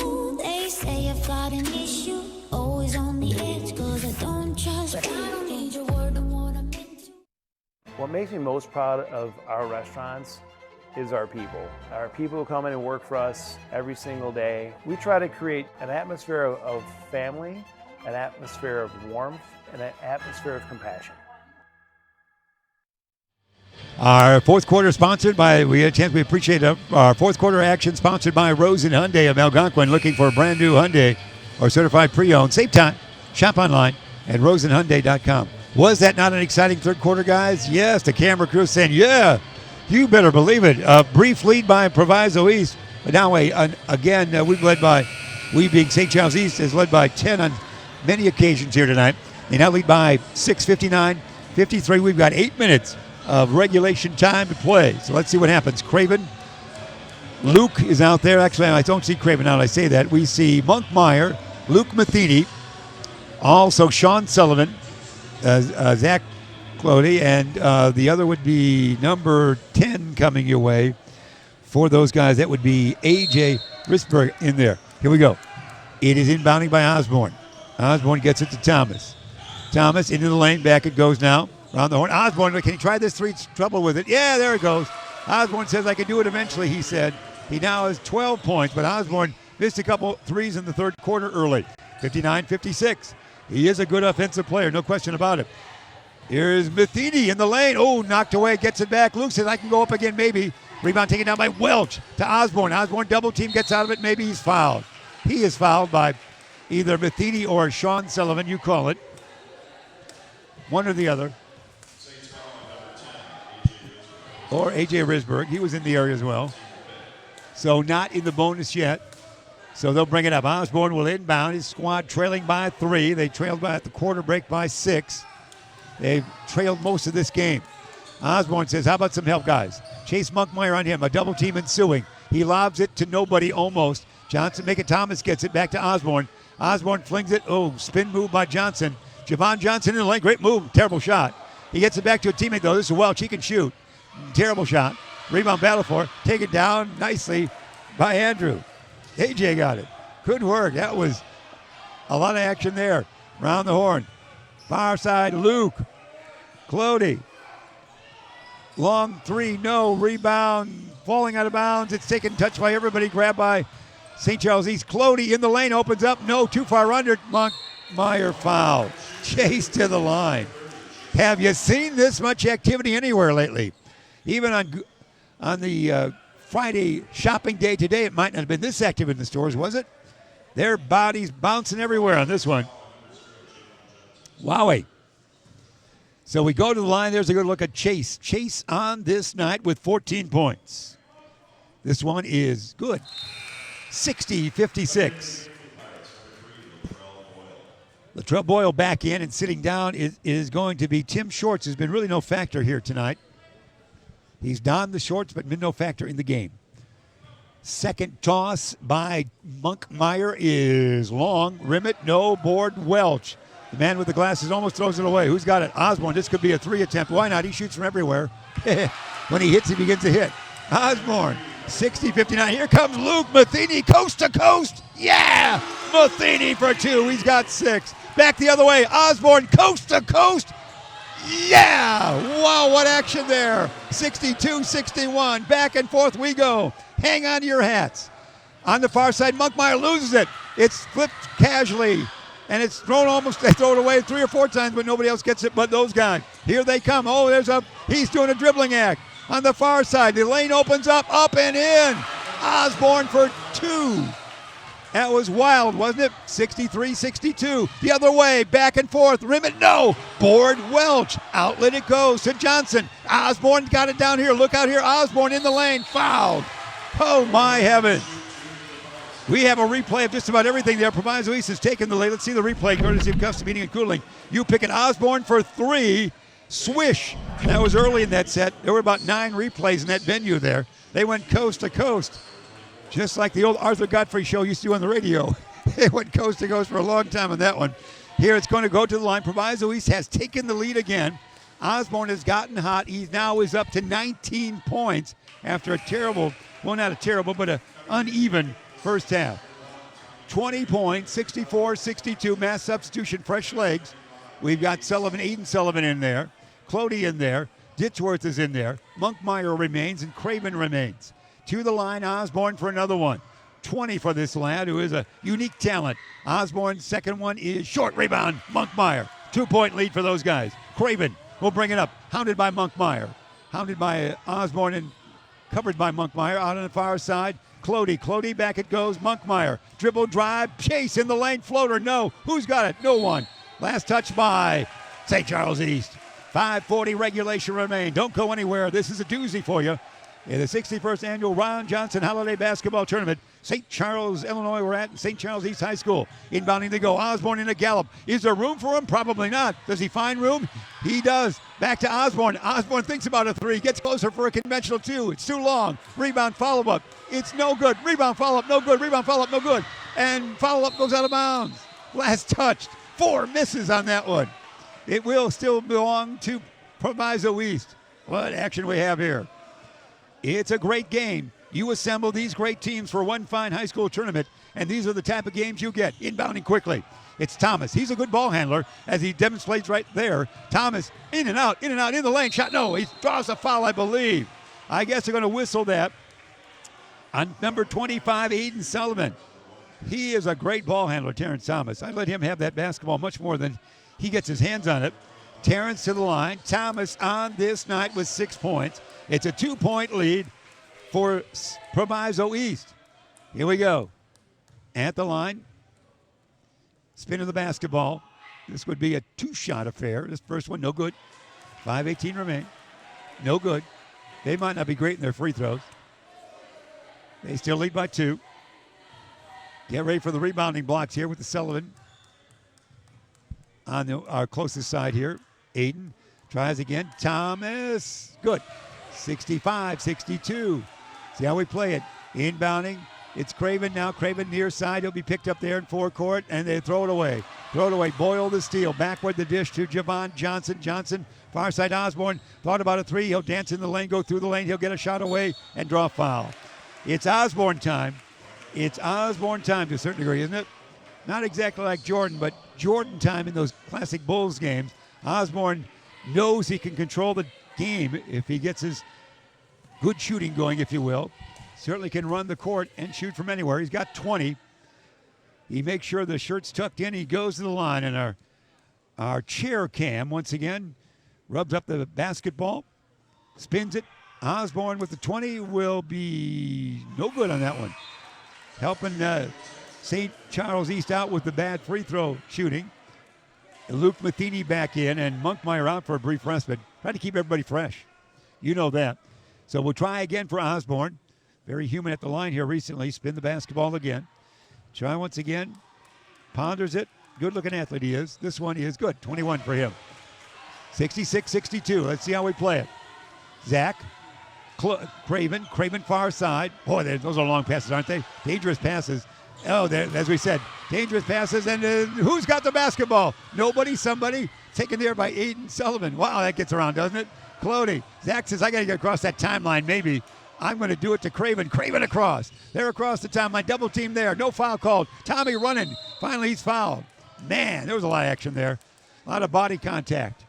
Ooh, they say I've got an issue, always on the edge, cause I don't trust. But I don't need your word on what I'm into. What makes me most proud of our restaurants is our people. Our people who come in and work for us every single day. We try to create an atmosphere of family, an atmosphere of warmth, and an atmosphere of compassion. Our fourth quarter sponsored by, we appreciate our fourth quarter action sponsored by Rosen Hyundai of Algonquin, looking for a brand new Hyundai or certified pre-owned. Save time, shop online at rosenhyundai.com. Was that not an exciting third quarter, guys? Yes, the camera crew saying, yeah, you better believe it. A brief lead by Proviso East. But now, again, we being St. Charles East, has led by 10 on many occasions here tonight. They now lead by 6, 59-53. We've got 8 minutes of regulation time to play. So let's see what happens. Craven. Luke is out there. Actually, I don't see Craven now that I say that. We see Monkmeyer, Luke Matheny, also Sean Sullivan, Zach Clody, and the other would be number 10 coming your way. For those guys, that would be A.J. Risberg in there. Here we go. It is inbounding by Osborne. Osborne gets it to Thomas. Thomas into the lane. Back it goes now. Around the horn. Osborne, can he try this three? Trouble with it. Yeah, there it goes. Osborne says, I can do it eventually, he said. He now has 12 points, but Osborne missed a couple threes in the third quarter early. 59-56. He is a good offensive player, no question about it. Here's Matheny in the lane. Oh, knocked away, gets it back. Luke says, I can go up again, maybe. Rebound taken down by Welch to Osborne. Osborne double team, gets out of it. Maybe he's fouled. He is fouled by either Matheny or Sean Sullivan. You call it. One or the other. Or A.J. Risberg. He was in the area as well. So not in the bonus yet. So they'll bring it up. Osborne will inbound. His squad trailing by 3. They trailed by at the quarter break by 6. They've trailed most of this game. Osborne says, how about some help, guys? Chase Monkmeyer on him. A double team ensuing. He lobs it to nobody almost. Johnson, Thomas gets it back to Osborne. Osborne flings it. Oh, spin move by Johnson. Javon Johnson in the lane. Great move. Terrible shot. He gets it back to a teammate, though. This is Welch. He can shoot. Terrible shot. Rebound battle for it. Take it down nicely by Andrew. AJ got it. Good work. That was a lot of action there. Round the horn. Far side, Luke. Clody. Long three, no. Rebound. Falling out of bounds. It's taken touch by everybody. Grabbed by St. Charles East. Clody in the lane. Opens up. No. Too far under. Monkmeyer foul. Chase to the line. Have you seen this much activity anywhere lately? Even on the Friday shopping day today, it might not have been this active in the stores, was it? Their bodies bouncing everywhere on this one. Wowie. So we go to the line. There's a good look at Chase. Chase on this night with 14 points. This one is good. 60-56. Latrell Boyle back in and sitting down is going to be Tim Shorts, who's been really no factor here tonight. He's donned the shorts, but been no factor in the game. Second toss by Monkmeyer is long. Rim it, no. Board, Welch. The man with the glasses almost throws it away. Who's got it? Osborne. This could be a 3 attempt. Why not? He shoots from everywhere. When he hits, he begins to hit. Osborne, 60-59. Here comes Luke Matheny, coast to coast. Yeah! Matheny for 2. He's got 6. Back the other way. Osborne, coast to coast. Yeah! Wow, what action there. 62-61. Back and forth we go. Hang on to your hats. On the far side, Monkmeyer loses it. It's flipped casually. And it's thrown almost, they throw it away 3 or 4 times, but nobody else gets it but those guys. Here they come. Oh, he's doing a dribbling act. On the far side, the lane opens up and in. Osborne for 2. That was wild, wasn't it? 63-62. The other way, back and forth. Rim it, no. Board, Welch. Outlet it goes to Johnson. Osborne got it down here. Look out here. Osborne in the lane. Fouled. Oh, my heavens. We have a replay of just about everything there. Proviso East has taken the lead. Let's see the replay, courtesy of Custom Heating and Cooling. You pick an Osborne for 3. Swish. That was early in that set. There were about 9 replays in that venue there. They went coast to coast. Just like the old Arthur Godfrey show used to do on the radio. They went coast to coast for a long time on that one. Here it's going to go to the line. Proviso East has taken the lead again. Osborne has gotten hot. He now is up to 19 points after a terrible, well, not a terrible, but an uneven first half. 20 points, 64-62, mass substitution, fresh legs. We've got Aiden Sullivan in there, Clody in there, Ditchworth is in there, Monkmeyer remains, and Craven remains. To the line, Osborne for another one. 20 for this lad, who is a unique talent. Osborne's second one is short rebound, Monkmeyer. 2-point lead for those guys. Craven will bring it up, hounded by Monkmeyer. Hounded by Osborne and covered by Monkmeyer. Out on the far side, Clody, back it goes. Monkmeyer, dribble drive, Chase in the lane, floater, no. Who's got it? No one. Last touch by St. Charles East. 5:40 regulation remain. Don't go anywhere. This is a doozy for you. In the 61st annual Ron Johnson Holiday Basketball Tournament, St. Charles, Illinois, we're at St. Charles East High School. Inbounding to go. Osborne in a gallop. Is there room for him? Probably not. Does he find room? He does. Back to Osborne. Osborne thinks about a three. Gets closer for a conventional two. It's too long. Rebound follow-up. It's no good. Rebound follow-up, no good. Rebound follow-up, no good. And follow-up goes out of bounds. Last touched. 4 misses on that one. It will still belong to Proviso East. What action we have here. It's a great game. You assemble these great teams for one fine high school tournament, and these are the type of games you get. Inbounding quickly. It's Thomas. He's a good ball handler, as he demonstrates right there. Thomas, in and out, in the lane. Shot, no. He draws a foul, I believe. I guess they're going to whistle that on number 25, Aiden Sullivan. He is a great ball handler, Terrence Thomas. I let him have that basketball much more than he gets his hands on it. Terrence to the line. Thomas on this night with 6 points. It's a 2-point lead for Proviso East. Here we go. At the line. Spin of the basketball. This would be a 2-shot affair. This first one, no good. 5:18 remain. No good. They might not be great in their free throws. They still lead by 2. Get ready for the rebounding blocks here with the Sullivan. On our closest side here, Aiden tries again. Thomas, good. 65-62. See how we play it. Inbounding. It's Craven now. Craven near side. He'll be picked up there in forecourt, and they throw it away. Throw it away. Boyle the steal. Backward the dish to Javon Johnson. Johnson, far side Osborne. Thought about a three. He'll dance in the lane, go through the lane. He'll get a shot away and draw foul. It's Osborne time. It's Osborne time to a certain degree, isn't it? Not exactly like Jordan, but Jordan time in those classic Bulls games. Osborne knows he can control the game if he gets his good shooting going, if you will. Certainly can run the court and shoot from anywhere. He's got 20. He makes sure the shirt's tucked in. He goes to the line, and our chair cam, once again, rubs up the basketball, spins it. Osborne with the 20 will be no good on that one. Helping St. Charles East out with the bad free throw shooting. Luke Matheny back in, and Monkmeyer out for a brief respite. Try to keep everybody fresh. You know that. So we'll try again for Osborne. Very human at the line here recently. Spin the basketball again. Try once again. Ponders it. Good-looking athlete he is. This one is good. 21 for him. 66-62. Let's see how we play it. Zach. Craven far side. Boy, those are long passes, aren't they? Dangerous passes. Oh, as we said, dangerous passes. And who's got the basketball? Nobody, somebody. Taken there by Aiden Sullivan. Wow, that gets around, doesn't it? Clody. Zach says, I got to get across that timeline, maybe. I'm going to do it to Craven. Craven across. They're across the timeline. Double team there. No foul called. Tommy running. Finally, he's fouled. Man, there was a lot of action there. A lot of body contact.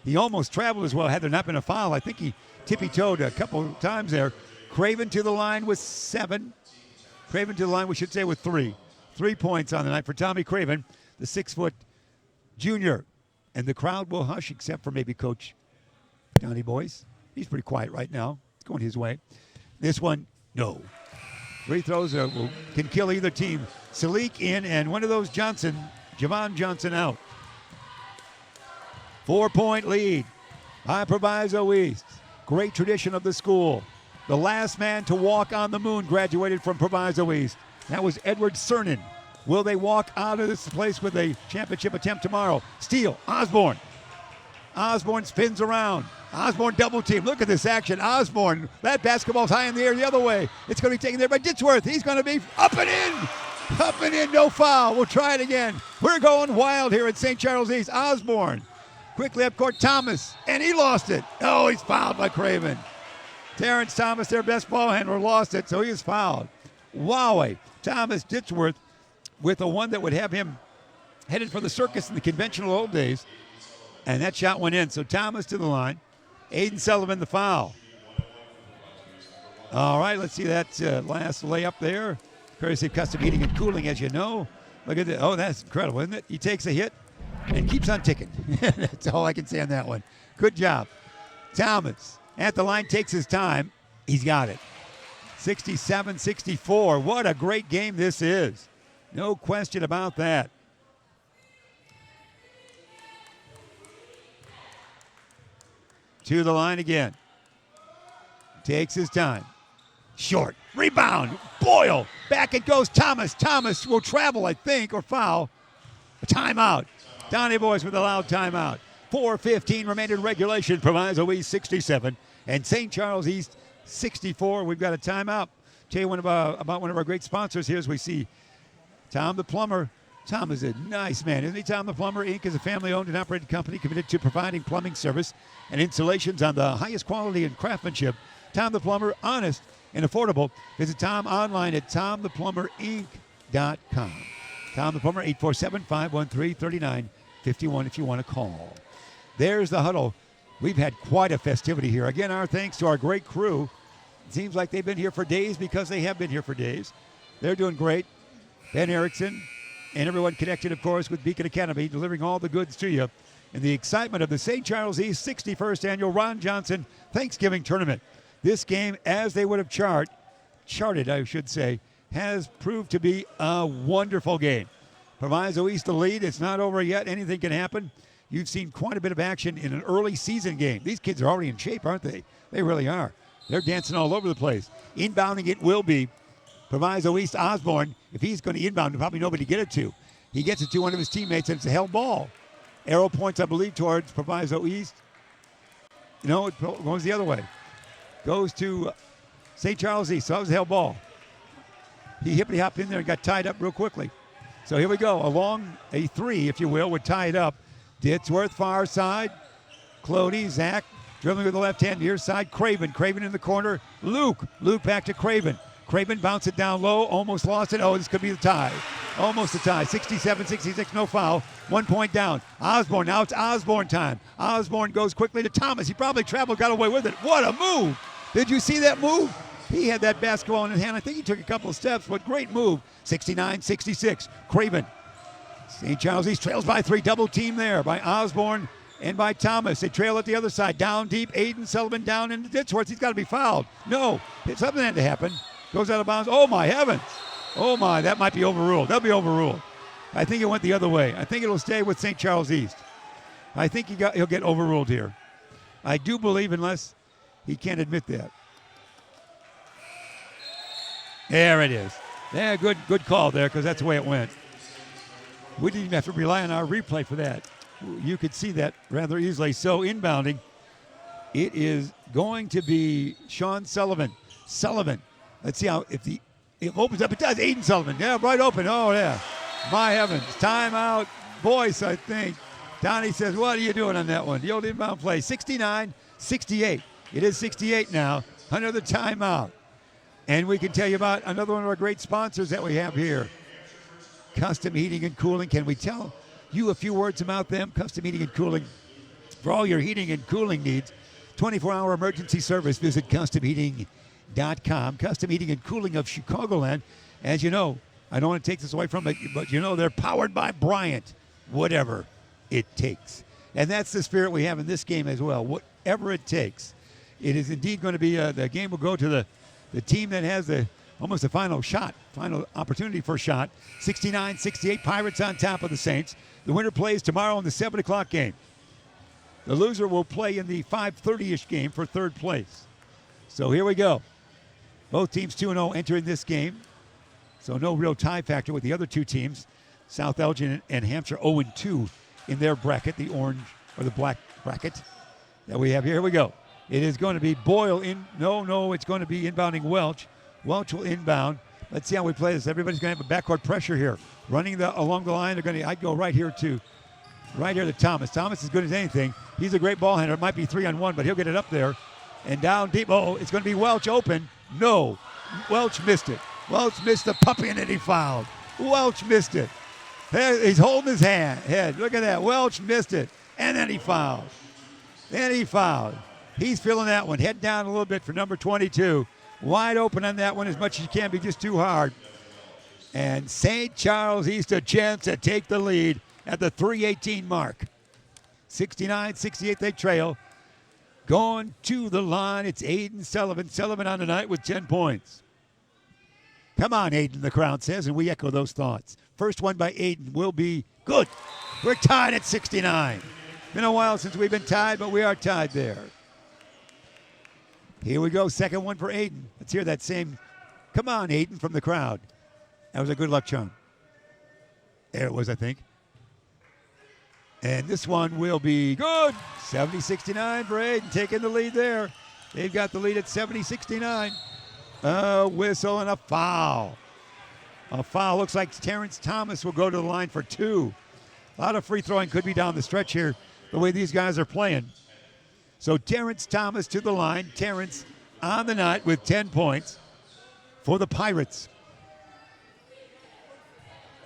He almost traveled as well had there not been a foul. I think he tippy-toed a couple of times there. Craven to the line with 7. Craven to the line, we should say, with 3. 3 points on the night for Tommy Craven, the 6-foot junior. And the crowd will hush except for maybe Coach Donnie Boyce. He's pretty quiet right now. It's going his way. This one, no. Free throws can kill either team. Salik in, and one of those Javon Johnson out. 4-point lead by Proviso East. Great tradition of the school. The last man to walk on the moon graduated from Proviso East. That was Edward Cernan. Will they walk out of this place with a championship attempt tomorrow? Steal, Osborne. Osborne spins around. Osborne double team. Look at this action. Osborne, that basketball's high in the air the other way. It's going to be taken there by Ditchworth. He's going to be up and in. Up and in, no foul. We'll try it again. We're going wild here at St. Charles East. Osborne quickly up court. Thomas, and he lost it. Oh, he's fouled by Craven. Terrence Thomas, their best ball handler, lost it, so he is fouled. Wowie. Thomas Ditchworth with a one that would have him headed for the circus in the conventional old days. And that shot went in. So Thomas to the line. Aiden Sullivan the foul. All right, let's see that last layup there. Courtesy of Custom Heating and Cooling, as you know. Look at that. Oh, that's incredible, isn't it? He takes a hit and keeps on ticking. That's all I can say on that one. Good job. Thomas at the line, takes his time. He's got it. 67-64. What a great game this is. No question about that. to the line again. Takes his time. Short. Rebound. Boyle. Back it goes Thomas. Thomas will travel, I think, or foul. A timeout. Donnie Boyce with a loud timeout. 4:15 remaining regulation. Proviso East 67 and St. Charles East 64. We've got a timeout. Tell you about one of our great sponsors here as we see Tom the Plumber. Tom is a nice man, isn't he? Tom the Plumber, Inc. is a family-owned and operated company committed to providing plumbing service and installations on the highest quality and craftsmanship. Tom the Plumber, honest and affordable. Visit Tom online at tomtheplumberinc.com. Tom the Plumber, 847-513-3951 if you want to call. There's the huddle. We've had quite a festivity here. Again, our thanks to our great crew. It seems like they've been here for days because they have been here for days. They're doing great. Ben Erickson and everyone connected, of course, with Beacon Academy, delivering all the goods to you in the excitement of the St. Charles East 61st Annual Ron Johnson Thanksgiving Tournament. This game, as they would have charted, I should say, has proved to be a wonderful game. Proviso East the lead. It's not over yet. Anything can happen. You've seen quite a bit of action in an early season game. These kids are already in shape, aren't they? They really are. They're dancing all over the place. Inbounding it will be Proviso East Osborne. If he's going to inbound, probably nobody to get it to. He gets it to one of his teammates, and it's a held ball. Arrow points, I believe, towards Proviso East. No, it goes the other way. Goes to St. Charles East. So that was a held ball. He hippity-hopped in there and got tied up real quickly. So here we go. Along a three, if you will, would tie it up. Ditzworth, far side. Clody, Zach, dribbling with the left hand, near side. Craven in the corner. Luke back to Craven. Craven bounced it down low, almost lost it. Oh, this could be the tie. Almost a tie. 67-66, no foul. 1 point down. Osborne, now it's Osborne time. Osborne goes quickly to Thomas. He probably traveled, got away with it. What a move. Did you see that move? He had that basketball in his hand. I think he took a couple of steps, but great move. 69-66, Craven. St. Charles East trails by 3. Double team there by Osborne and by Thomas. They trail at the other side. Down deep. Aiden Sullivan down into Ditzworth. He's got to be fouled. No, something had to happen. Goes out of bounds. Oh, my heavens. Oh, my. That might be overruled. That'll be overruled. I think it went the other way. I think it'll stay with St. Charles East. I think he'll get overruled here. I do believe, unless he can't admit that. There it is. Yeah, good call there, because that's the way it went. We didn't even have to rely on our replay for that. You could see that rather easily. So inbounding, it is going to be Sean Sullivan. Let's see how it opens up. It does. Aiden Sullivan. Yeah, right open. Oh, yeah. My heavens. Timeout. Boyce, I think. Donnie says, what are you doing on that one? The old inbound play. 69-68. It is 68 now. Another timeout. And we can tell you about another one of our great sponsors that we have here. Custom Heating and Cooling. Can we tell you a few words about them? Custom Heating and Cooling. For all your heating and cooling needs, 24-hour emergency service. Visit customheating.com. Custom Heating and Cooling of Chicagoland. As you know, I don't want to take this away from it, but you know they're powered by Bryant. Whatever it takes. And that's the spirit we have in this game as well. Whatever it takes. It is indeed going to be, the game will go to the team that has almost the final opportunity for a shot. 69-68, Pirates on top of the Saints. The winner plays tomorrow in the 7 o'clock game. The loser will play in the 5:30-ish game for third place. So here we go. Both teams 2-0 entering this game. So no real tie factor with the other two teams. South Elgin and Hampshire 0-2 in their bracket, the orange or the black bracket that we have here. Here we go. It is going to be Boyle in. No, it's going to be inbounding Welch. Welch will inbound. Let's see how we play this. Everybody's going to have a backcourt pressure here. Running along the line, I'd go right here to Thomas. Thomas is good as anything. He's a great ball handler. It might be 3-on-1, but he'll get it up there. And down deep. Oh, it's going to be Welch open. No. Welch missed it. Welch missed the puppy and then he fouled. Welch missed it. He's holding his head. Look at that. Welch missed it. And then he fouled. He's feeling that one. Head down a little bit for number 22. Wide open on that one as much as you can, be just too hard. And St. Charles East a chance to take the lead at the 3:18 mark. 69-68 they trail. Going to the line, it's Aiden Sullivan. Sullivan on the night with 10 points. Come on, Aiden, the crowd says, and we echo those thoughts. First one by Aiden will be good. We're tied at 69. Been a while since we've been tied, but we are tied there. Here we go, second one for Aiden. Let's hear that same, come on, Aiden, from the crowd. That was a good luck charm. There it was, I think. And this one will be good. 70-69 for Aiden, taking the lead there. They've got the lead at 70-69. A whistle and a foul. A foul. Looks like Terrence Thomas will go to the line for 2. A lot of free throwing could be down the stretch here, the way these guys are playing. So Terrence Thomas to the line. Terrence on the night with 10 points for the Pirates.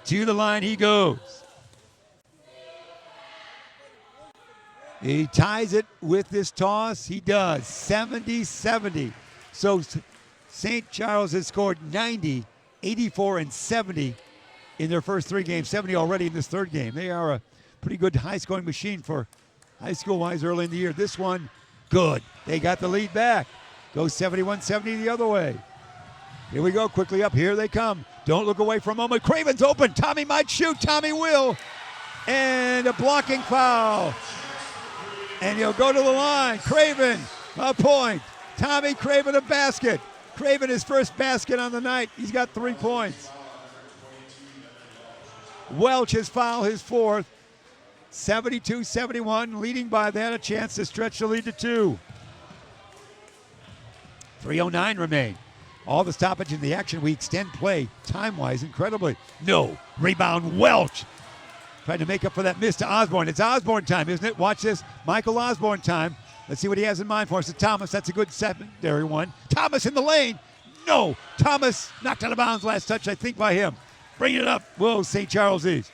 To the line he goes. He ties it with this toss. He does. 70-70. So St. Charles has scored 90, 84, and 70 in their first 3 games. 70 already in this third game. They are a pretty good high-scoring machine for high school-wise early in the year. This one, good. They got the lead back. Goes 71-70 the other way. Here we go. Quickly up. Here they come. Don't look away for a moment. Craven's open. Tommy might shoot. Tommy will. And a blocking foul. And he'll go to the line. Craven, a point. Tommy Craven, a basket. Craven, his first basket on the night. He's got 3 points. Welch has fouled his 4th. 72-71, leading by that, a chance to stretch the lead to 2. 3:09 remain. All the stoppage in the action, we extend play time-wise incredibly. No, rebound Welch. Trying to make up for that miss to Osborne. It's Osborne time, isn't it? Watch this. Michael Osborne time. Let's see what he has in mind for us. It's Thomas. That's a good secondary one. Thomas in the lane. No. Thomas knocked out of bounds. Last touch, I think, by him. Bringing it up. Whoa, St. Charles East.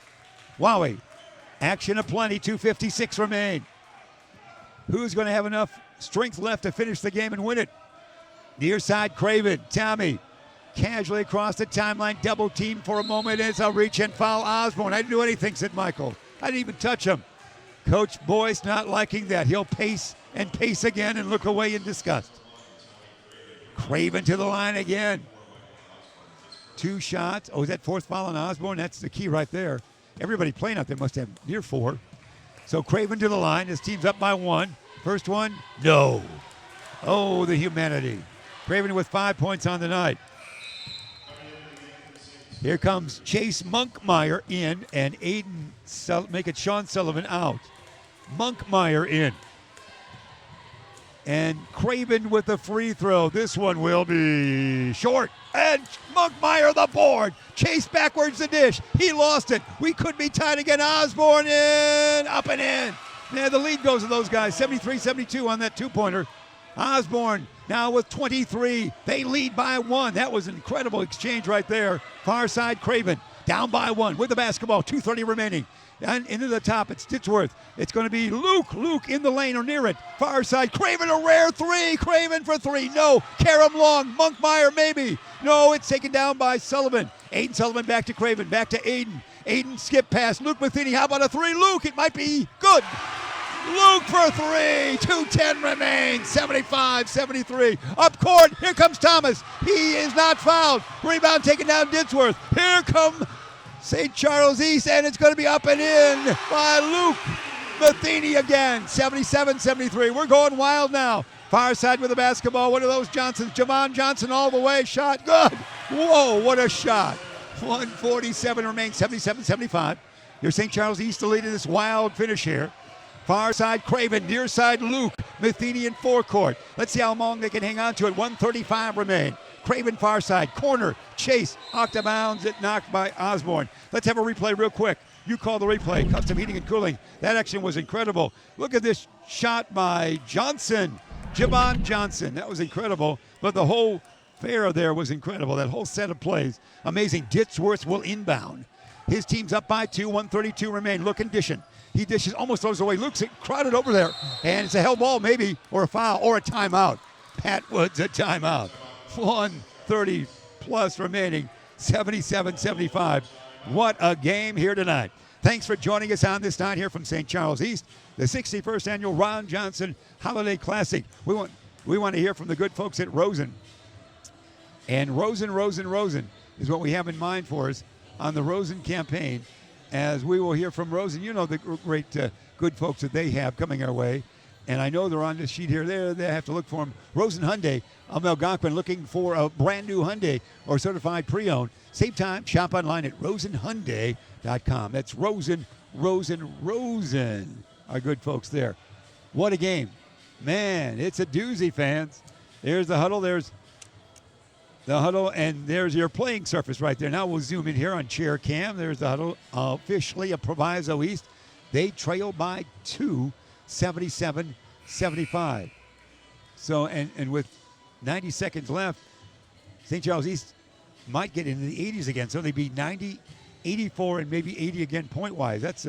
Wowie. Action aplenty. 2:56 remain. Who's going to have enough strength left to finish the game and win it? Near side, Craven. Tommy. Casually across the timeline, double team for a moment. It's a reach and foul. Osborne. I didn't do anything, said Michael. I didn't even touch him. Coach Boyce not liking that. He'll pace and pace again and look away in disgust. Craven to the line again. 2 shots. Oh, is that 4th foul on Osborne? That's the key right there. Everybody playing out there must have near 4. So Craven to the line. His team's up by 1. First one, no. Oh, the humanity. Craven with 5 points on the night. Here comes Chase Monkmeyer in, and Aiden make it Sean Sullivan out. Monkmeyer in. And Craven with the free throw. This one will be short. And Monkmeyer the board. Chase backwards the dish. He lost it. We could be tied again. Osborne in. Up and in. Yeah, the lead goes to those guys. 73-72 on that 2-pointer. Osborne now with 23. They lead by 1. That was an incredible exchange right there. Far side, Craven down by 1 with the basketball. 2:30 remaining. And into the top, it's Ditchworth. It's going to be Luke. Luke in the lane or near it. Far side, Craven, a rare 3. Craven for 3. No. Karam long. Monkmeyer maybe. No, it's taken down by Sullivan. Aiden Sullivan back to Craven. Back to Aiden. Aiden skip pass. Luke Matheny. How about a 3? Luke, it might be good. Luke for 3. 2:10 remains. 75-73. Up court. Here comes Thomas. He is not fouled. Rebound taken down Dinsworth. Here come St. Charles East, and it's going to be up and in by Luke Matheny again. 77-73. We're going wild now. Far side with the basketball. One of those Johnsons. Javon Johnson all the way. Shot good. Whoa, what a shot. 1:47 remains. 77-75. Here's St. Charles East to lead in this wild finish here. Far side, Craven. Near side, Luke. Matheny in forecourt. Let's see how long they can hang on to it. 1:35 remain. Craven far side. Corner. Chase. Knocked out of bounds. It knocked by Osborne. Let's have a replay real quick. You call the replay. Custom Heating and Cooling. That action was incredible. Look at this shot by Johnson. Javon Johnson. That was incredible. But the whole fair there was incredible. That whole set of plays. Amazing. Ditzworth will inbound. His team's up by 2. 1:32 remain. Look and dishing. He dishes, almost throws away. Luke's crowded over there. And it's a hell ball maybe, or a foul, or a timeout. Pat Woods a timeout. 1:30 plus remaining. 77-75. What a game here tonight. Thanks for joining us on this night here from St. Charles East, the 61st annual Ron Johnson Holiday Classic. We want to hear from the good folks at Rosen. And Rosen is what we have in mind for us on the Rosen campaign, as we will hear from Rosen. You know the great good folks that they have coming our way. and I know they're on this sheet here. They have to look for them. Rosen Hyundai, Algonquin, looking for a brand new Hyundai or certified pre-owned. Save time, shop online at rosenhyundai.com. That's Rosen, our good folks there. What a game. Man, it's a doozy, fans. There's the huddle. There's the huddle, and there's your playing surface right there. Now we'll zoom in here on chair cam. There's the huddle, officially a Proviso East. They trail by 2, 77-75. So, and with 90 seconds left, St. Charles East might get into the 80s again. So they'd be 90, 84, and maybe 80 again point-wise. That's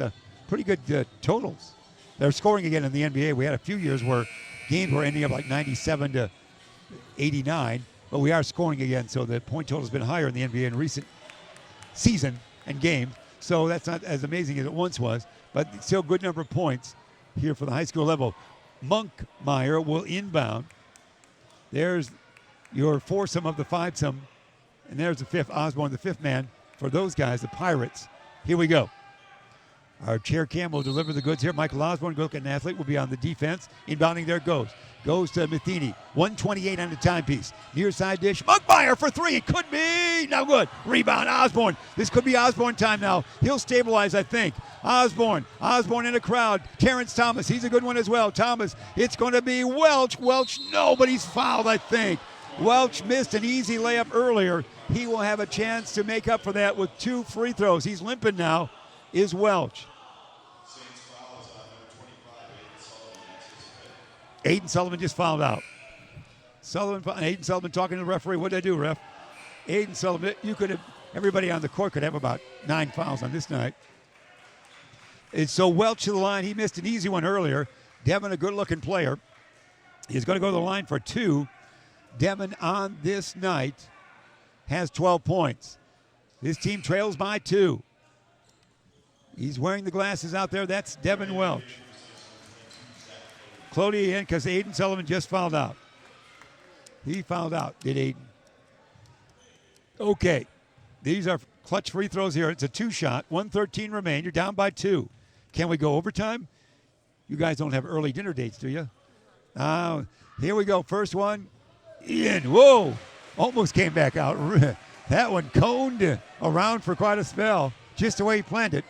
pretty good totals. They're scoring again in the NBA. We had a few years where games were ending up like 97 to 89, but we are scoring again, so the point total has been higher in the NBA in recent season and games. So that's not as amazing as it once was, but still good number of points here for the high school level. Monkmeyer will inbound. There's your foursome of the fivesome, and there's the fifth, Osborne, the fifth man for those guys, the Pirates. Here we go. Our chair cam will deliver the goods here. Michael Osborne, good looking athlete, will be on the defense. Inbounding there goes. Goes to Matheny. 1:28 on the timepiece. Near side dish. Monkmeyer for three. It could be. No good. Rebound, Osborne. This could be Osborne time now. He'll stabilize, I think. Osborne in a crowd. Terrence Thomas. He's a good one as well. Thomas. It's going to be Welch. Welch, no, but he's fouled, I think. Welch missed an easy layup earlier. He will have a chance to make up for that with 2 free throws. He's limping now. Is Welch. Aiden Sullivan just fouled out. Aiden Sullivan talking to the referee. What did I do, ref? Aiden Sullivan, everybody on the court could have about 9 fouls on this night. And so Welch to the line. He missed an easy one earlier. Devin, a good-looking player. He's going to go to the line for 2. Devin on this night has 12 points. His team trails by 2. He's wearing the glasses out there. That's Devin Welch. Clody in because Aiden Sullivan just fouled out. He fouled out, did Aiden. Okay. These are clutch free throws here. It's a 2-shot. 1:13 remain. You're down by 2. Can we go overtime? You guys don't have early dinner dates, do you? Here we go. First one. In. Whoa. Almost came back out. That one coned around for quite a spell. Just the way he planned it.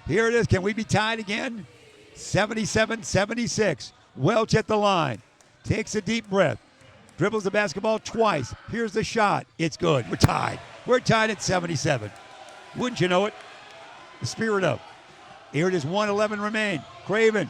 Here it is. Can we be tied again? 77-76. Welch at the line. Takes a deep breath. Dribbles the basketball twice. Here's the shot. It's good. We're tied. We're tied at 77. Wouldn't you know it? The spirit of. Here it is. 1:11 remain. Craven.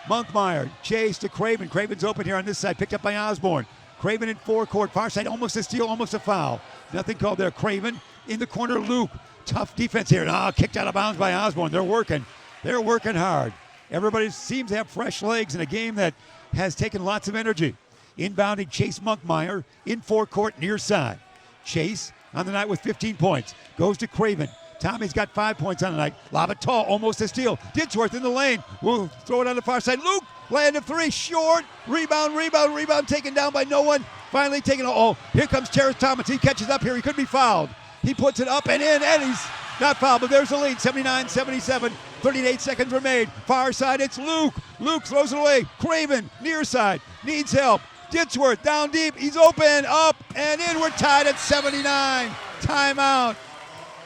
Monkmeyer. Chase to Craven. Craven's open here on this side. Picked up by Osborne. Craven in forecourt. Far side. Almost a steal. Almost a foul. Nothing called there. Craven in the corner. Luke. Tough defense here. Kicked out of bounds by Osborne. They're working hard. Everybody seems to have fresh legs in a game that has taken lots of energy. Inbounding Chase Monkmeyer in forecourt near side. Chase on the night with 15 points. Goes to Craven. Tommy's got 5 points on the night. Lob it tall, almost a steal. Didsworth in the lane. We'll throw it on the far side. Luke, land of 3, short. Rebound, taken down by no one. Finally taken. Here comes Terrence Thomas. He catches up here. He could be fouled. He puts it up and in, and he's not fouled, but there's the lead. 79-77. 38 seconds remain. Far side, it's Luke. Luke throws it away. Craven, near side, needs help. Didsworth down deep. He's open, up, and in. We're tied at 79. Timeout.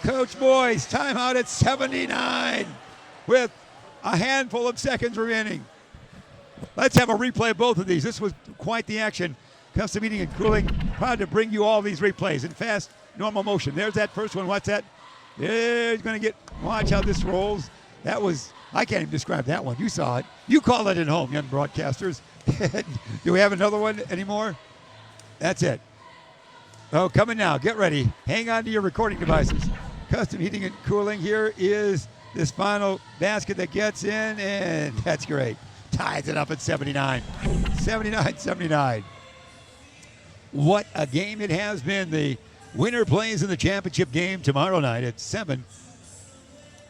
Coach Boyce, timeout at 79 with a handful of seconds remaining. Let's have a replay of both of these. This was quite the action. Custom Heating and Cooling, proud to bring you all these replays in fast, normal motion. There's that first one. What's that? He's going to watch how this rolls. That was, I can't even describe that one. You saw it. You call it at home, young broadcasters. Do we have another one anymore? That's it. Oh, coming now. Get ready. Hang on to your recording devices. Custom Heating and Cooling. Here is this final basket that gets in, and that's great. Ties it up at 79. 79-79. What a game it has been. The winner plays in the championship game tomorrow night at 7.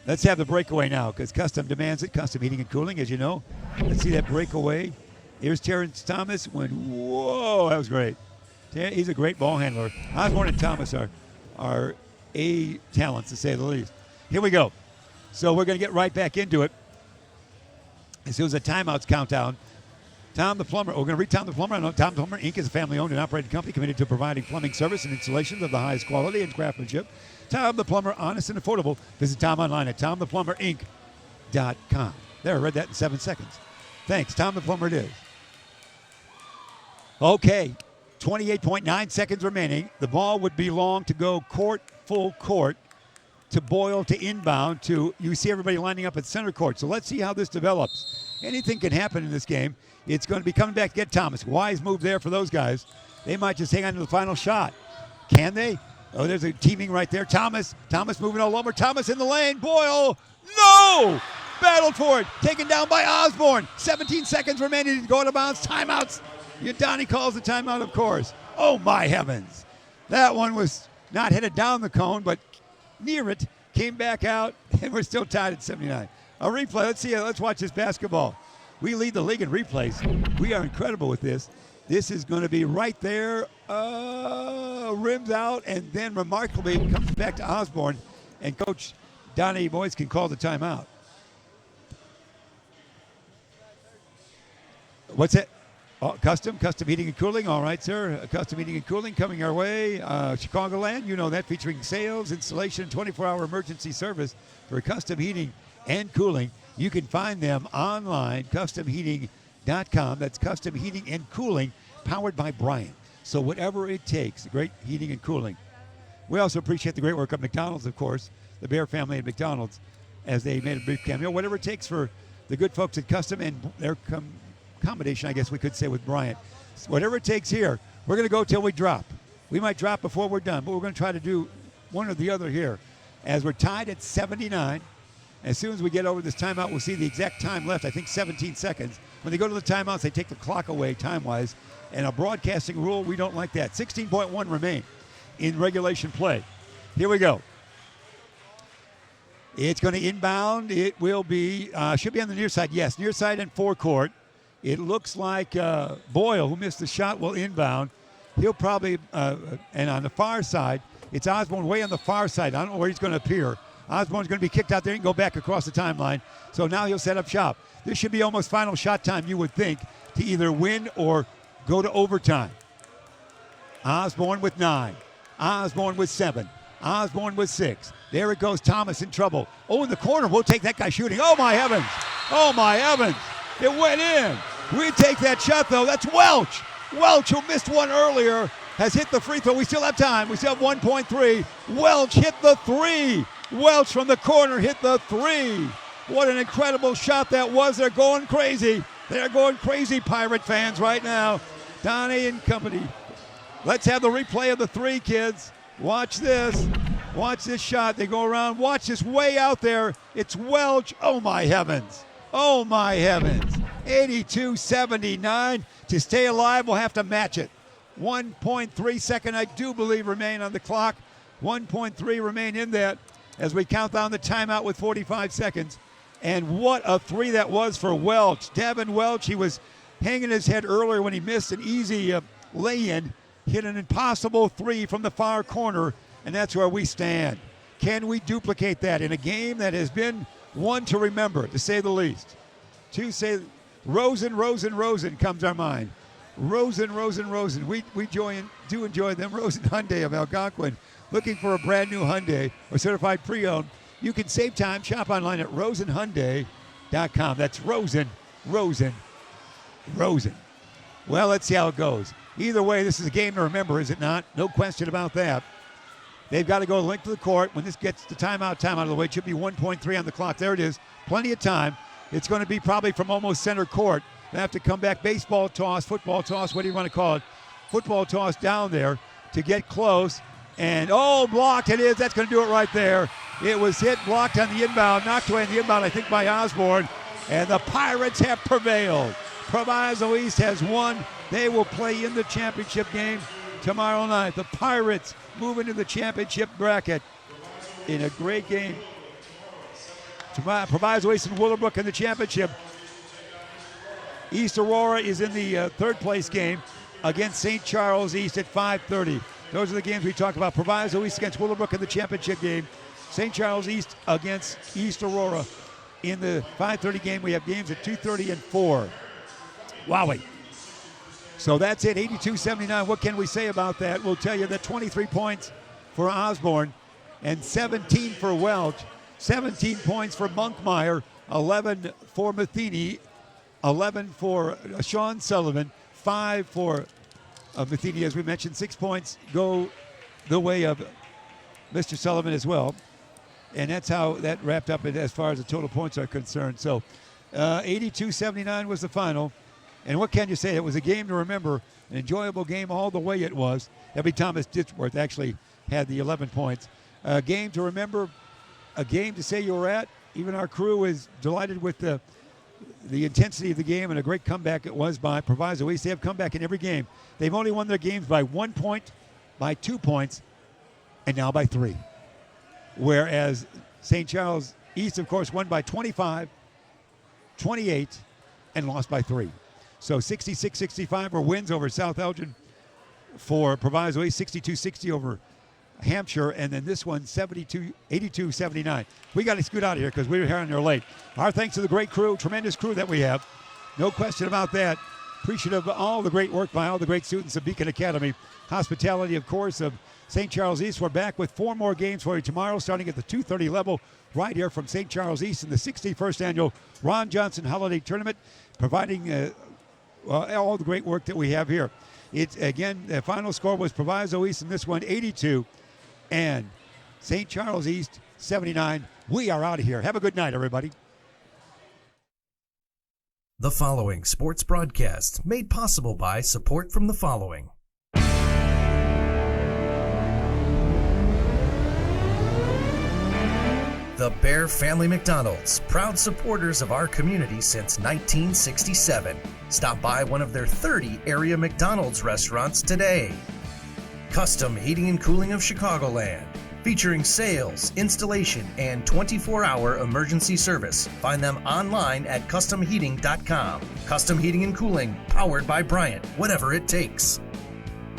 Let's have the breakaway now because Custom demands it. Custom Heating and Cooling, as you know. Let's see that breakaway. Here's Terrence Thomas. Whoa, that was great. He's a great ball handler. Osborne and Thomas are A talents, to say the least. Here we go. So we're going to get right back into it. As soon as the timeouts count down, Tom the Plumber. We're going to read Tom the Plumber. I know Tom the Plumber, Inc. is a family-owned and operated company committed to providing plumbing service and installations of the highest quality and craftsmanship. Tom the Plumber, honest and affordable. Visit Tom online at tomtheplumber.inc.com. There, I read that in 7 seconds. Thanks. Tom the Plumber it is. Okay, 28.9 seconds remaining. The ball would belong to go full court, to Boyle to inbound to, you see everybody lining up at center court. So let's see how this develops. Anything can happen in this game. It's going to be coming back to get Thomas. Wise move there for those guys. They might just hang on to the final shot. Can they? Oh, there's a teaming right there. Thomas moving all over. Thomas in the lane. Boyle, no! Battled for it. Taken down by Osborne. 17 seconds remaining to go out of bounds. Timeouts. Donnie calls the timeout, of course. Oh, my heavens. That one was not headed down the cone, but near it. Came back out, and we're still tied at 79. A replay. Let's watch this basketball. We lead the league in replays. We are incredible with this. This is going to be right there. Rims out, and then remarkably it comes back to Osborne, and Coach Donnie Boyce can call the timeout. What's that? Oh, custom heating and cooling. All right, sir. Custom heating and cooling coming our way. Chicagoland, you know that, featuring sales, installation, 24-hour emergency service for custom heating and cooling. You can find them online, customheating.com. That's custom heating and cooling, powered by Bryant. So whatever it takes, great heating and cooling. We also appreciate the great work of McDonald's, of course, the Bear family at McDonald's, as they made a brief cameo. Whatever it takes for the good folks at Custom and their combination, I guess we could say, with Bryant. Whatever it takes here, we're going to go till we drop. We might drop before we're done, but we're going to try to do one or the other here. As we're tied at 79, as soon as we get over this timeout, we'll see the exact time left, I think 17 seconds. When they go to the timeouts, they take the clock away time-wise. And a broadcasting rule, we don't like that. 16.1 remain in regulation play. Here we go. It's going to inbound. It will be, should be on the near side. Yes, near side and forecourt. It looks like Boyle, who missed the shot, will inbound. He'll probably, and on the far side, it's Osborne way on the far side. I don't know where he's going to appear. Osborne's going to be kicked out there and go back across the timeline. So now he'll set up shop. This should be almost final shot time, you would think, to either win or go to overtime. Osborne with 9. Osborne with 7. Osborne with 6. There it goes. Thomas in trouble. Oh, in the corner. We'll take that guy shooting. Oh, my heavens. Oh, my heavens. It went in. We take that shot, though. That's Welch. Welch, who missed one earlier, has hit the free throw. We still have time. We still have 1.3. Welch hit the 3. Welch from the corner hit the 3. What an incredible shot that was. They're going crazy. They're going crazy, Pirate fans, right now. Donnie and company. Let's have the replay of the 3, kids. Watch this. Watch this shot. They go around. Watch this way out there. It's Welch. Oh, my heavens. Oh, my heavens. 82-79. To stay alive, we'll have to match it. 1.3 second, I do believe, remain on the clock. 1.3 remain in that as we count down the timeout with 45 seconds. And what a 3 that was for Welch. Devin Welch, he was hanging his head earlier when he missed an easy lay-in. Hit an impossible 3 from the far corner, and that's where we stand. Can we duplicate that in a game that has been one to remember, to say the least? To say, Rosen comes our mind. Rosen. We do enjoy them. Rosen Hyundai of Algonquin. Looking for a brand new Hyundai or certified pre-owned? You can save time. Shop online at rosenhyundai.com. That's Rosen. Well, let's see how it goes. Either way, this is a game to remember, is it not? No question about that. They've got to go length of the court. When this gets the timeout out of the way, it should be 1.3 on the clock. There it is. Plenty of time. It's going to be probably from almost center court. They have to come back, baseball toss, football toss, what do you want to call it? Football toss down there to get close. And, blocked it is. That's going to do it right there. It was hit, blocked on the inbound, knocked away on the inbound, I think, by Osborne. And the Pirates have prevailed. Proviso East has won. They will play in the championship game tomorrow night. The Pirates move into the championship bracket in a great game. Proviso East and Willowbrook in the championship. East Aurora is in the third place game against St. Charles East at 5:30. Those are the games we talked about. Proviso East against Willowbrook in the championship game. St. Charles East against East Aurora in the 5:30 game. We have games at 2:30 and 4. Wowie. So that's it, 82-79. What can we say about that? We'll tell you that 23 points for Osborne and 17 for Welch, 17 points for Monkmeyer, 11 for Matheny, 11 for Sean Sullivan, 5 for Matheny. As we mentioned, 6 points go the way of Mr. Sullivan as well. And that's how that wrapped up as far as the total points are concerned. So 82-79 was the final. And what can you say? It was a game to remember, an enjoyable game all the way it was. Every Thomas Ditchworth actually had the 11 points. A game to remember, a game to say you were at. Even our crew is delighted with the intensity of the game and a great comeback it was by Proviso East. They have come back in every game. They've only won their games by 1 point, by 2 points, and now by 3. Whereas St. Charles East, of course, won by 25, 28, and lost by 3. So 66-65 were wins over South Elgin for Proviso East, 62-60 over Hampshire, and then this one 82-79. We got to scoot out of here because we were here and they're late. Our thanks to the great crew, tremendous crew that we have. No question about that. Appreciative of all the great work by all the great students of Beacon Academy. Hospitality, of course, of St. Charles East. We're back with 4 more games for you tomorrow, starting at the 2:30 level, right here from St. Charles East in the 61st annual Ron Johnson Holiday Tournament, providing all the great work that we have here. It's again, the final score was Proviso East in this one, 82, and St. Charles East, 79. We are out of here. Have a good night, everybody. The following sports broadcast made possible by support from the following. The Bear Family McDonald's, proud supporters of our community since 1967. Stop by one of their 30 area McDonald's restaurants today. Custom Heating and Cooling of Chicagoland, featuring sales, installation, and 24-hour emergency service. Find them online at customheating.com. Custom Heating and Cooling, powered by Bryant, whatever it takes.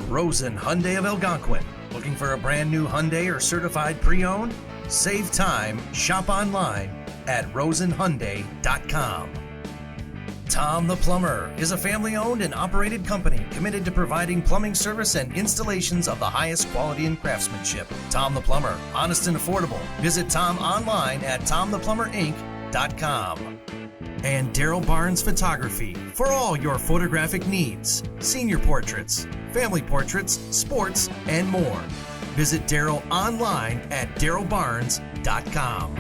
Rosen Hyundai of Algonquin. Looking for a brand new Hyundai or certified pre-owned? Save time, shop online at rosenhyundai.com. Tom the Plumber is a family-owned and operated company committed to providing plumbing service and installations of the highest quality and craftsmanship. Tom the Plumber, honest and affordable. Visit Tom online at tomtheplumberinc.com. And Daryl Barnes Photography for all your photographic needs, senior portraits, family portraits, sports, and more. Visit Daryl online at darylbarnes.com.